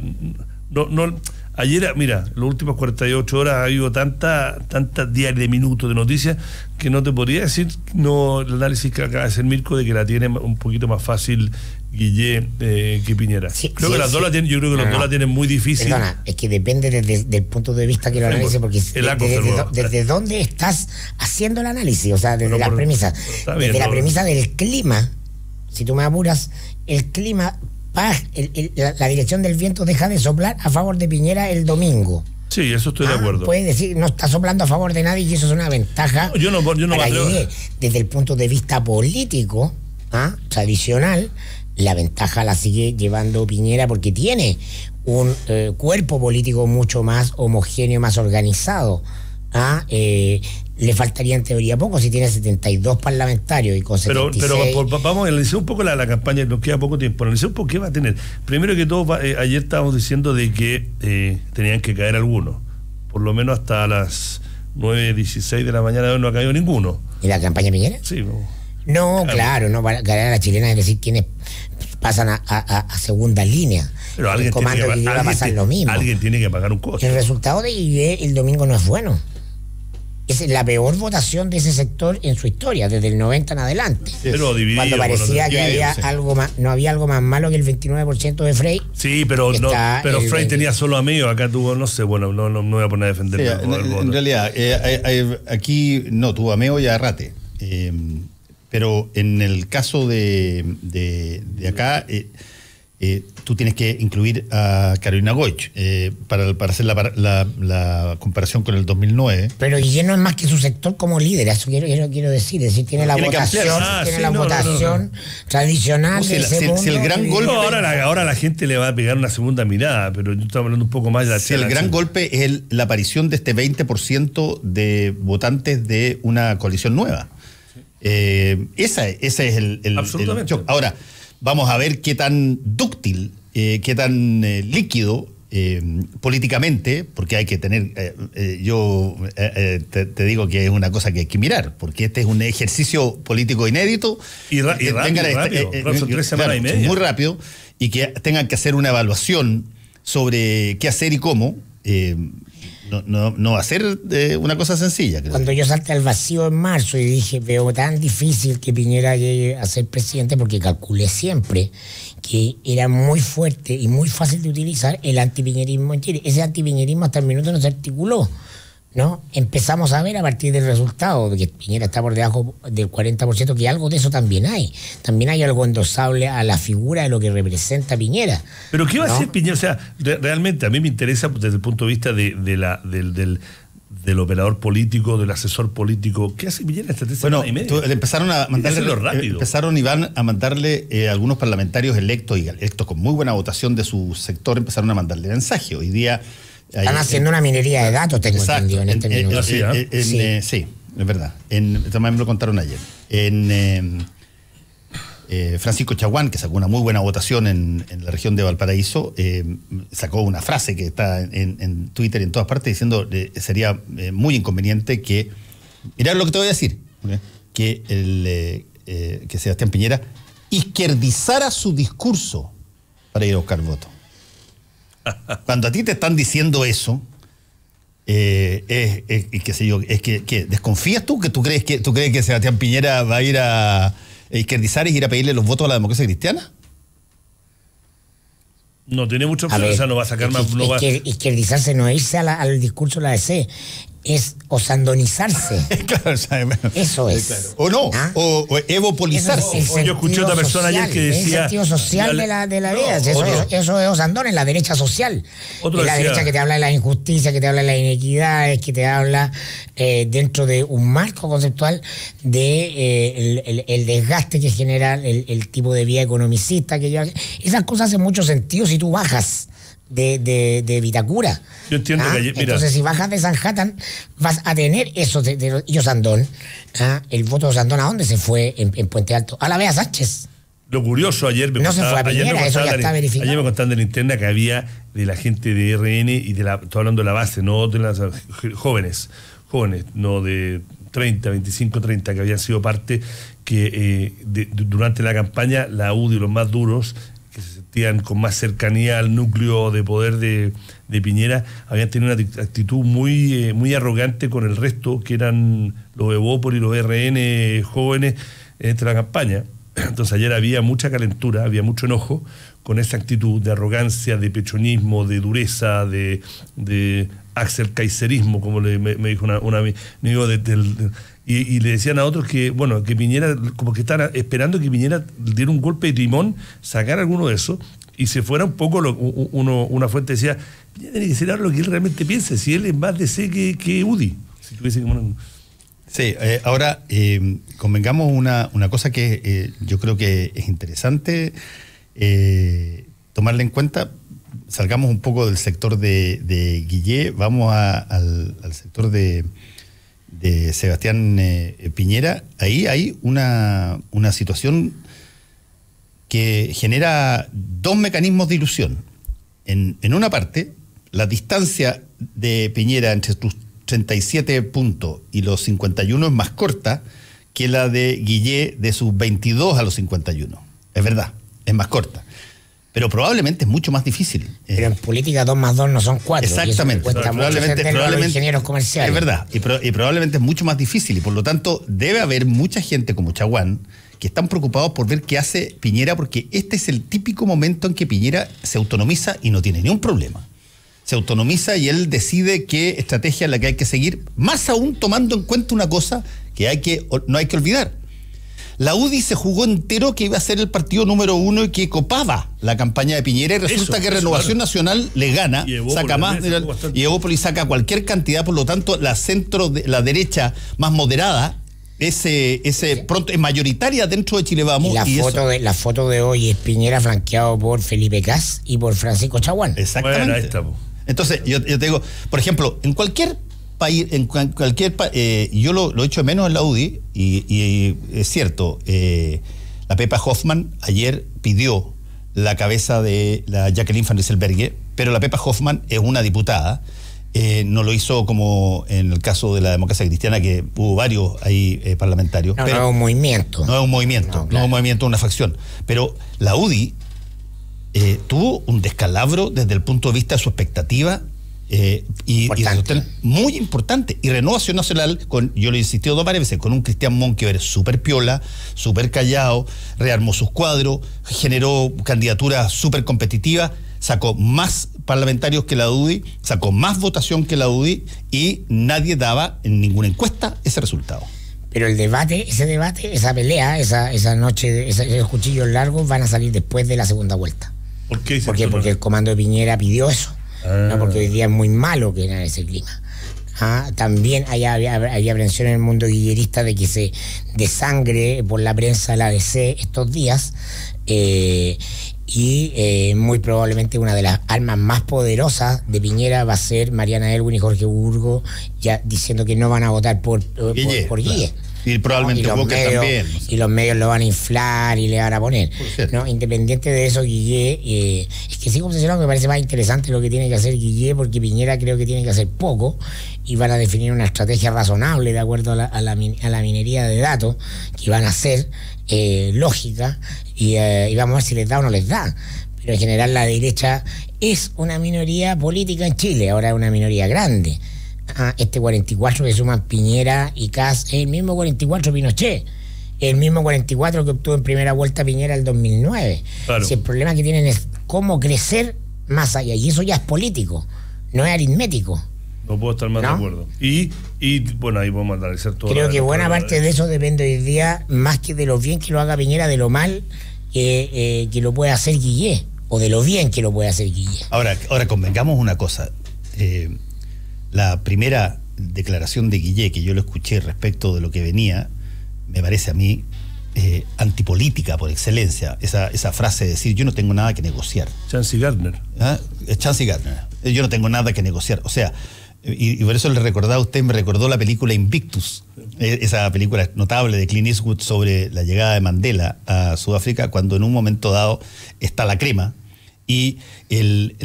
Ayer, mira, las últimas 48 horas ha habido tanta diaria de minutos de noticias que no te podría decir el análisis que acaba de hacer Mirko de que la tiene un poquito más fácil Guillé que Piñera. Sí, creo que las dos la tienen, yo creo que los dos la tienen muy difícil. Perdona, es que depende del punto de vista que lo analice, porque desde dónde estás haciendo el análisis, o sea, desde la premisa. Desde la premisa del clima, si tú me apuras, el clima, la dirección del viento deja de soplar a favor de Piñera el domingo. Sí, eso estoy de acuerdo. Puedes decir, no está soplando a favor de nadie y eso es una ventaja. Yo no desde el punto de vista político, tradicional, la ventaja la sigue llevando Piñera porque tiene un cuerpo político mucho más homogéneo, más organizado. Le faltaría en teoría poco si tiene 72 parlamentarios y con 76. Pero vamos a analizar un poco la campaña, nos queda poco tiempo. Analizar un poco qué va a tener. Primero que todo, ayer estábamos diciendo de que tenían que caer algunos. Por lo menos hasta las 9:16 de la mañana no ha caído ninguno. ¿Y la campaña Piñera? Sí. No, claro, no, para ganar a la chilena es decir, quienes pasan a segunda línea. Pero alguien tiene que pagar un costo. El resultado de Guillé el domingo no es bueno. Es la peor votación de ese sector en su historia, desde el 90 en adelante. Pero dividido, cuando parecía que había algo más, no había algo más malo que el 29% de Frey. Sí, pero Frey tenía solo a medio, acá tuvo, no sé, bueno, no voy a poner a defender. Sí, en realidad, aquí no, tuvo a Meo y a Arrate. Pero en el caso de acá, tú tienes que incluir a Carolina Goich para hacer la comparación con el 2009. Pero Guillermo es más que su sector como líder, eso quiero decir. Es decir, tiene la votación tradicional. Si el gran golpe. Ahora la gente le va a pegar una segunda mirada, pero yo estaba hablando un poco más de la. Si el gran golpe es la aparición de este 20% de votantes de una coalición nueva. Ese es el shock. Ahora, vamos a ver qué tan dúctil, qué tan líquido políticamente, porque hay que tener, te digo que es una cosa que hay que mirar, porque este es un ejercicio político inédito. Y rápido. Son 3 semanas y media. Muy rápido, y que tengan que hacer una evaluación sobre qué hacer y cómo. No va a ser una cosa sencilla. Creo. Cuando yo salté al vacío en marzo y dije, veo tan difícil que Piñera llegue a ser presidente, porque calculé siempre que era muy fuerte y muy fácil de utilizar el antipiñerismo en Chile. Ese antipiñerismo hasta el minuto no se articuló, ¿no? Empezamos a ver a partir del resultado de que Piñera está por debajo del 40%, que algo de eso también hay. También hay algo endosable a la figura de lo que representa Piñera. Pero ¿qué va a hacer Piñera? O sea, realmente a mí me interesa desde el punto de vista del operador político, del asesor político. ¿Qué hace Piñera esta semana y media? Empezaron y van a mandarle algunos parlamentarios electos con muy buena votación de su sector, empezaron a mandarle mensaje. Hoy día están haciendo una minería de datos, tengo entendido, en este minuto. Sí, es verdad. También me lo contaron ayer. Francisco Chaguán, que sacó una muy buena votación en la región de Valparaíso, sacó una frase que está en Twitter y en todas partes diciendo sería muy inconveniente que, mirá lo que te voy a decir, que Sebastián Piñera izquierdizara su discurso para ir a buscar votos. Cuando a ti te están diciendo eso, qué sé yo, es que ¿desconfías tú? ¿Tú crees que Sebastián Piñera va a ir a izquierdizar y ir a pedirle los votos a la democracia cristiana? No tiene mucha opción, o sea, no va a sacar más. Izquierdizarse no es irse al discurso de la ADC, es osandonizarse. Claro, eso es. Claro. O no, o evopolizarse. Yo escuché a otra persona ayer que decía. El sentido social de la idea. Eso es osandón en la derecha social. La derecha que te habla de la injusticia, que te habla de las inequidades, que te habla dentro de un marco conceptual de el desgaste que genera el tipo de vida economicista que lleva. Esas cosas hacen mucho sentido si tú bajas de Vitacura. Yo entiendo que mira, entonces si bajas de Sanhattan vas a tener eso de Osandón. El voto de Osandón, ¿a dónde se fue en Puente Alto? A la Bea Sánchez. Lo curioso, ayer me contaban de la interna que había de la gente de RN y estoy hablando de la base, no de las jóvenes, no de 30, 25, 30, que habían sido parte que durante la campaña la UDI, los más duros, que se sentían con más cercanía al núcleo de poder de Piñera, habían tenido una actitud muy arrogante con el resto, que eran los Evópolis y los RN jóvenes entre la campaña. Entonces ayer había mucha calentura, había mucho enojo con esa actitud de arrogancia, de pechonismo, de dureza, de Axel Kaiserismo, como me dijo un amigo y le decían a otros que, bueno, que Piñera, como que estaban esperando que Piñera diera un golpe de timón, sacara alguno de esos, y se fuera un poco, una fuente decía, Piñera tiene que ser algo lo que él realmente piensa, si él es más DC que UDI. Si tuviese como Sí, ahora convengamos una cosa que yo creo que es interesante tomarla en cuenta. Salgamos un poco del sector de Guillé, vamos al sector de Sebastián Piñera. Ahí hay una situación que genera dos mecanismos de ilusión. En una parte, la distancia de Piñera entre sus 37 puntos y los 51 es más corta que la de Guillé de sus 22 a los 51. Es verdad, es más corta. Pero probablemente es mucho más difícil. Pero en política 2 más 2 no son 4. Exactamente. Probablemente ingenieros comerciales. Es verdad. Y probablemente es mucho más difícil. Y por lo tanto, debe haber mucha gente como Chaguán que están preocupados por ver qué hace Piñera, porque este es el típico momento en que Piñera se autonomiza y no tiene ni un problema. Se autonomiza y él decide qué estrategia es la que hay que seguir, más aún tomando en cuenta una cosa que no hay que olvidar. La UDI se jugó entero que iba a ser el partido número 1 y que copaba la campaña de Piñera, y resulta que Renovación Nacional le gana, saca más, y Evópolis saca cualquier cantidad. Por lo tanto, la derecha más moderada pronto es mayoritaria dentro de Chile Vamos. Y la foto de hoy es Piñera flanqueado por Felipe Cas y por Francisco Chaguán. Exactamente. Bueno, ahí estamos. Entonces, yo te digo, por ejemplo, en cualquier país, yo lo echo de menos en la UDI, y es cierto, la Pepa Hoffmann ayer pidió la cabeza de la Jacqueline Van Rieselberghe, pero la Pepa Hoffmann es una diputada, no lo hizo como en el caso de la Democracia Cristiana, que hubo varios ahí parlamentarios. No es un movimiento. No es un movimiento, no es un movimiento, una facción. Pero la UDI tuvo un descalabro desde el punto de vista de su expectativa, y muy importante. Y Renovación Nacional, yo lo he insistido varias veces, con un Cristian Monkever súper piola, súper callado, rearmó sus cuadros, generó candidaturas súper competitivas, sacó más parlamentarios que la UDI, sacó más votación que la UDI, y nadie daba en ninguna encuesta ese resultado. Pero ese debate, esa pelea, esa noche, esos cuchillos largos van a salir después de la segunda vuelta. ¿Por qué? Porque el comando de Piñera pidió eso. No, porque hoy día es muy malo que era ese clima. También había aprensión en el mundo guillerista de que se desangre por la prensa la ADC estos días, y muy probablemente una de las armas más poderosas de Piñera va a ser Mariana Elwin y Jorge Burgo, ya diciendo que no van a votar por Guille. Claro. Y probablemente también. Y los medios lo van a inflar y le van a poner. ¿No? Independiente de eso, Guillé, es que sigo obsesionado, me parece más interesante lo que tiene que hacer Guillé, porque Piñera creo que tiene que hacer poco, y van a definir una estrategia razonable de acuerdo a la minería de datos, que van a ser lógica, y vamos a ver si les da o no les da. Pero en general la derecha es una minoría política en Chile, ahora es una minoría grande. Este 44 que suman Piñera y Cas es el mismo 44 Pinochet, el mismo 44 que obtuvo en primera vuelta Piñera el 2009. Claro. Si el problema que tienen es cómo crecer más allá, y eso ya es político, no es aritmético. No puedo estar más de acuerdo. Y bueno, ahí vamos a analizar todo. Creo que buena parte de eso depende hoy día, más que de lo bien que lo haga Piñera, de lo mal que lo puede hacer Guillé, o de lo bien que lo puede hacer Guillé. Ahora convengamos una cosa. La primera declaración de Guillé que yo lo escuché respecto de lo que venía, me parece a mí antipolítica por excelencia. Esa frase de decir, yo no tengo nada que negociar. Chancy Gardner. Chancy Gardner. Yo no tengo nada que negociar. O sea, y por eso le recordaba a usted, me recordó la película Invictus, esa película notable de Clint Eastwood sobre la llegada de Mandela a Sudáfrica, cuando en un momento dado está la crema, y el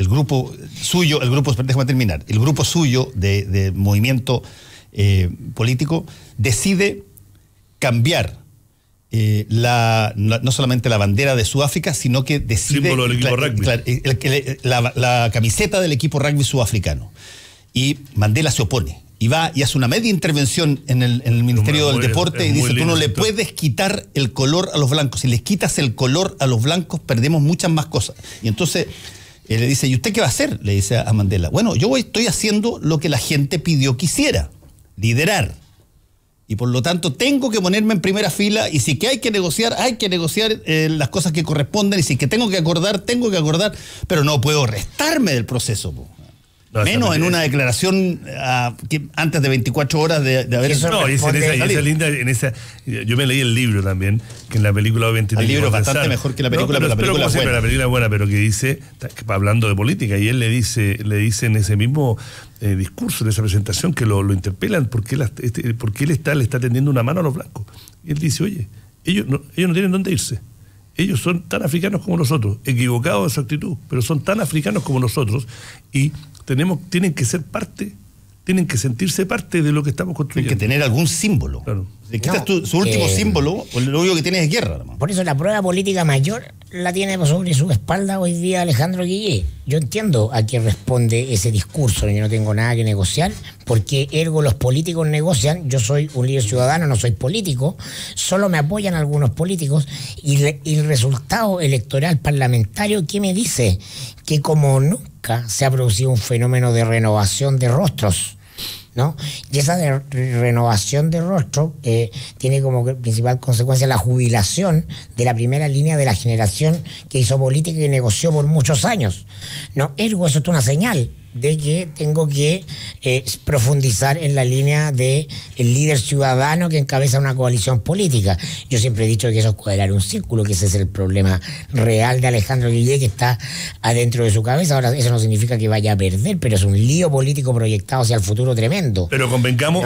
grupo suyo, déjame terminar, el grupo suyo de movimiento político decide cambiar no solamente la bandera de Sudáfrica, sino que decide símbolo del equipo rugby. La camiseta del equipo rugby sudafricano. Y Mandela se opone. Y va y hace una media intervención en el Ministerio del Deporte y dice, tú no le puedes quitar el color a los blancos. Si les quitas el color a los blancos, perdemos muchas más cosas. Y entonces le dice, ¿y usted qué va a hacer? Le dice a Mandela. Bueno, yo estoy haciendo lo que la gente pidió que hiciera, liderar. Y por lo tanto tengo que ponerme en primera fila, y si que hay que negociar las cosas que corresponden, y si que tengo que acordar, pero no puedo restarme del proceso, po. Menos en una declaración que antes de 24 horas de haber... Yo me leí el libro también, que en la película obviamente... El libro es bastante mejor que la película, pero la película es buena. La película es buena, pero que dice, hablando de política, y él le dice en ese mismo discurso, en esa presentación, que lo interpelan, porque él le está tendiendo una mano a los blancos. Y él dice, oye, ellos no tienen dónde irse. Ellos son tan africanos como nosotros, equivocados en su actitud, pero son tan africanos como nosotros, y tienen que ser parte, tienen que sentirse parte de lo que estamos construyendo. Tienen que tener algún símbolo. Claro. Si quitas su último símbolo, lo único que tienes es guerra. Hermano. Por eso la prueba política mayor la tiene sobre su espalda hoy día Alejandro Guillé. Yo entiendo a qué responde ese discurso, yo no tengo nada que negociar, porque ergo los políticos negocian, yo soy un líder ciudadano, no soy político, solo me apoyan algunos políticos, y el resultado electoral parlamentario, ¿qué me dice? Que como nunca se ha producido un fenómeno de renovación de rostros, ¿no? Y esa renovación de rostro tiene como principal consecuencia la jubilación de la primera línea de la generación que hizo política y negoció por muchos años, ¿no? Ergo, eso es una señal de que tengo que profundizar en la línea de el líder ciudadano que encabeza una coalición política. Yo siempre he dicho que eso es cuadrar un círculo, que ese es el problema real de Alejandro Guillé, que está adentro de su cabeza. Ahora, eso no significa que vaya a perder, pero es un lío político proyectado hacia el futuro tremendo. Pero convencamos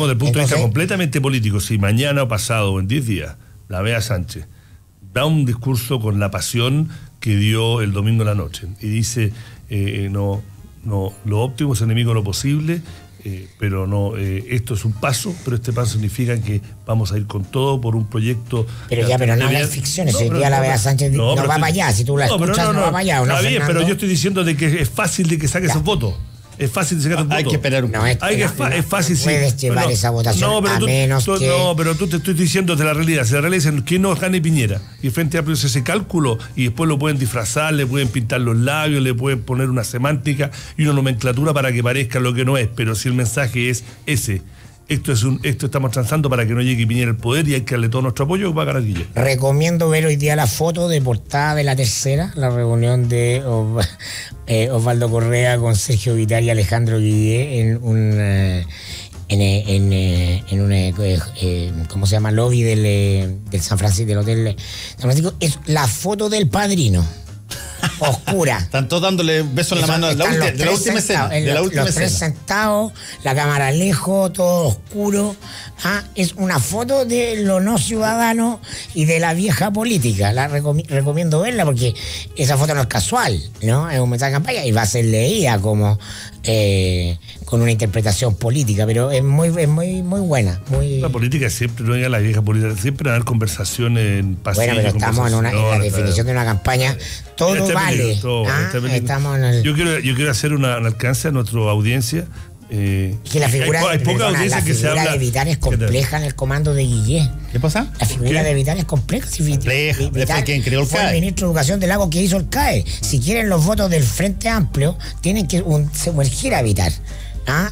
del punto de vista completamente político. Si mañana o pasado o en 10 días la Bea Sánchez da un discurso con la pasión que dio el domingo en la noche y dice no, lo óptimo es enemigo de lo posible, pero no, esto es un paso, pero este paso significa que vamos a ir con todo por un proyecto... Pero no hay ficciones, hoy día la Bea Sánchez no va para allá, si tú la escuchas no va para allá. Está bien, pero yo estoy diciendo de que es fácil de que saque esos votos. Es fácil de sacar un voto. Hay que esperar un poco. Es fácil, sí. Puedes llevar esa votación a menos que... No, pero tú te estoy diciendo de la realidad. Si la realidad es que no gane Piñera, y Frente Amplio hace ese cálculo, y después lo pueden disfrazar, le pueden pintar los labios, le pueden poner una semántica y una nomenclatura para que parezca lo que no es. Pero si el mensaje es ese, esto estamos transando para que no llegue Piñera al poder y hay que darle todo nuestro apoyo, va a ganar Guillermo. Recomiendo ver hoy día la foto de portada de La Tercera, la reunión de Osvaldo Correa con Sergio Vittar y Alejandro Guillé en un ¿cómo se llama? Lobby del San Francisco, del Hotel San Francisco. Es la foto del Padrino. Oscura. Están todos dándole besos en la mano de la última escena. Los tres sentados, la cámara lejos, todo oscuro. Es una foto de lo no ciudadano y de la vieja política. La recomiendo verla porque esa foto no es casual, ¿no? Es un mensaje de campaña y va a ser leída como con una interpretación política, pero es muy buena. La política siempre, no diga la vieja política, siempre va a dar conversaciones en pasillo. Bueno, pero estamos en la definición de una campaña. Todo vale. Estamos en el... Yo quiero hacer un alcance a nuestra audiencia. Que la figura, de Vittar es compleja en el comando de Guillé. ¿Qué pasa? La figura de Vittar es compleja. Vittar, ¿quién creó el CAE? Fue el ministro de Educación del Lago que hizo el CAE. Si quieren los votos del Frente Amplio, tienen que sumergir a Vittar.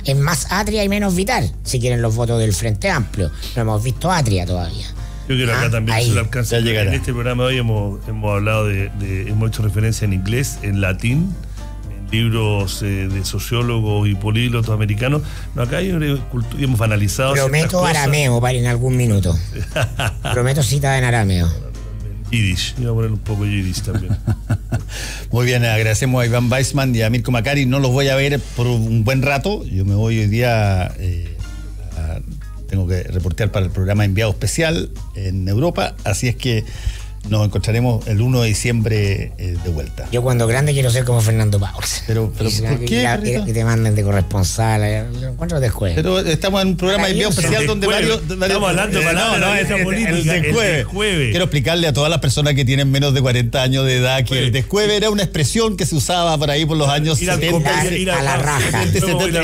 Es más Atria y menos Vittar, si quieren los votos del Frente Amplio. No hemos visto Atria todavía. Yo quiero acá también hacer el alcance. En este programa de hoy hhemos hablado hemos hecho referencia en inglés, en latín, en libros de sociólogos y políglotos americanos. Acá hemos analizado. Prometo arameo en algún minuto. Prometo cita en arameo. Yiddish, iba a poner un poco Yiddish también. Muy bien, agradecemos a Iván Weissman y a Mirko Macari. No los voy a ver por un buen rato. Yo me voy hoy día... tengo que reportear para el programa Enviado Especial en Europa, así es que nos encontraremos el 1 de diciembre de vuelta. Yo cuando grande quiero ser como Fernando Bauer. Pero ¿por qué? Que te manden de corresponsal, lo encuentro después. Pero estamos en un programa de video especial donde varios... Estamos hablando de esa política. El desjueve. Quiero explicarle a todas las personas que tienen menos de 40 años de edad que el desjueve era una expresión que se usaba por ahí por los años 70. A la raja.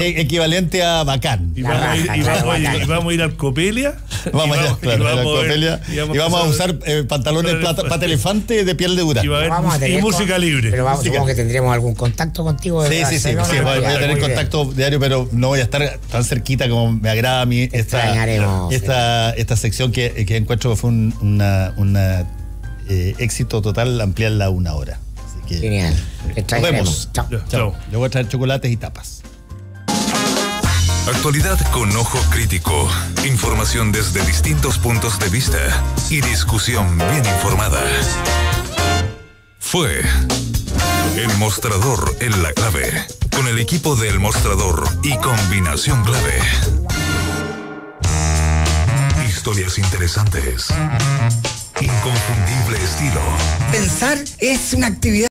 Equivalente a bacán. Y vamos a ir al Copelia. Vamos a ir al Copelia. Y vamos a usar pantalones pata elefante de piel de durazno. Y música libre. Pero supongo que tendremos algún contacto contigo. Sí, voy a tener contacto diario, pero no voy a estar tan cerquita como me agrada a mí esta sección que encuentro que fue un éxito total ampliarla una hora. Así que genial. Nos vemos. Chao. Yo voy a traer chocolates y tapas. Actualidad con ojo crítico, información desde distintos puntos de vista y discusión bien informada. Fue El Mostrador en la Clave, con el equipo del Mostrador y Combinación Clave. Historias interesantes, inconfundible estilo. Pensar es una actividad